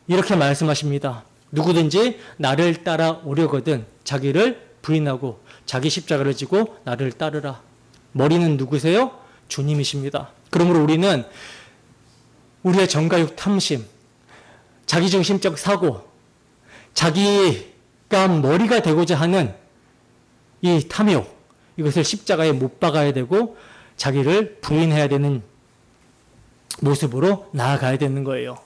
이렇게 말씀하십니다. 누구든지 나를 따라오려거든 자기를 부인하고 자기 십자가를 지고 나를 따르라. 머리는 누구세요? 주님이십니다. 그러므로 우리는 우리의 정가육 탐심, 자기중심적 사고, 자기가 머리가 되고자 하는 이 탐욕, 이것을 십자가에 못 박아야 되고 자기를 부인해야 되는 모습으로 나아가야 되는 거예요.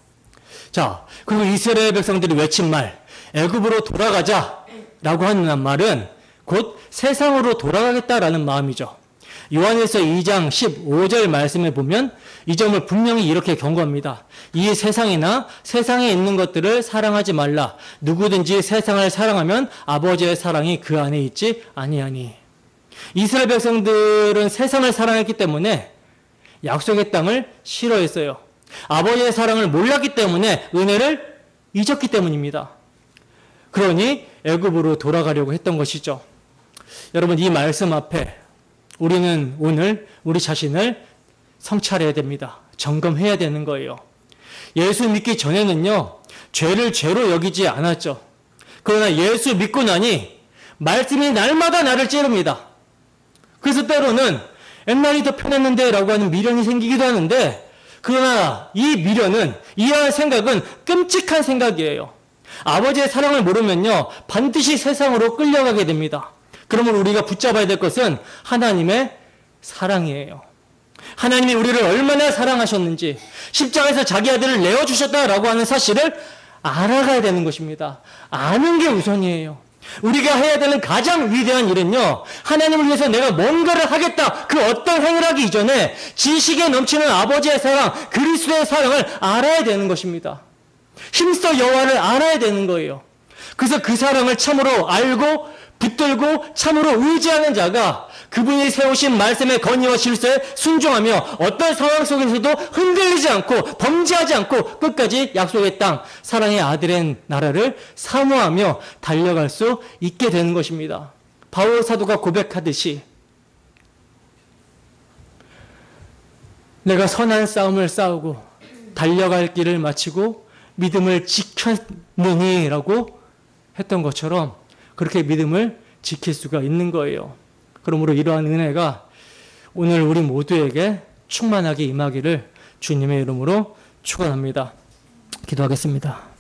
자, 그리고 이스라엘 백성들이 외친 말, 애굽으로 돌아가자 라고 하는 말은 곧 세상으로 돌아가겠다라는 마음이죠. 요한일서 2장 15절 말씀에 보면 이 점을 분명히 이렇게 경고합니다. 이 세상이나 세상에 있는 것들을 사랑하지 말라. 누구든지 세상을 사랑하면 아버지의 사랑이 그 안에 있지 아니하니. 이스라엘 백성들은 세상을 사랑했기 때문에 약속의 땅을 싫어했어요. 아버지의 사랑을 몰랐기 때문에 은혜를 잊었기 때문입니다. 그러니 애굽으로 돌아가려고 했던 것이죠. 여러분, 이 말씀 앞에 우리는 오늘 우리 자신을 성찰해야 됩니다. 점검해야 되는 거예요. 예수 믿기 전에는요, 죄를 죄로 여기지 않았죠. 그러나 예수 믿고 나니 말씀이 날마다 나를 찌릅니다. 그래서 때로는 옛날이 더 편했는데 라고 하는 미련이 생기기도 하는데, 그러나 이 미련은, 이러한 생각은 끔찍한 생각이에요. 아버지의 사랑을 모르면요, 반드시 세상으로 끌려가게 됩니다. 그러면 우리가 붙잡아야 될 것은 하나님의 사랑이에요. 하나님이 우리를 얼마나 사랑하셨는지, 십자가에서 자기 아들을 내어주셨다라고 하는 사실을 알아가야 되는 것입니다. 아는 게 우선이에요. 우리가 해야 되는 가장 위대한 일은요, 하나님을 위해서 내가 뭔가를 하겠다, 그 어떤 행위를 하기 이전에 지식에 넘치는 아버지의 사랑, 그리스도의 사랑을 알아야 되는 것입니다. 힘써 여호와를 알아야 되는 거예요. 그래서 그 사랑을 참으로 알고 붙들고 참으로 의지하는 자가 그분이 세우신 말씀의 건의와 질서에 순종하며 어떤 상황 속에서도 흔들리지 않고 범죄하지 않고 끝까지 약속의 땅, 사랑의 아들의 나라를 사모하며 달려갈 수 있게 되는 것입니다. 바울 사도가 고백하듯이 내가 선한 싸움을 싸우고 달려갈 길을 마치고 믿음을 지켰느니라고 했던 것처럼 그렇게 믿음을 지킬 수가 있는 거예요. 그러므로 이러한 은혜가 오늘 우리 모두에게 충만하게 임하기를 주님의 이름으로 축원합니다. 기도하겠습니다.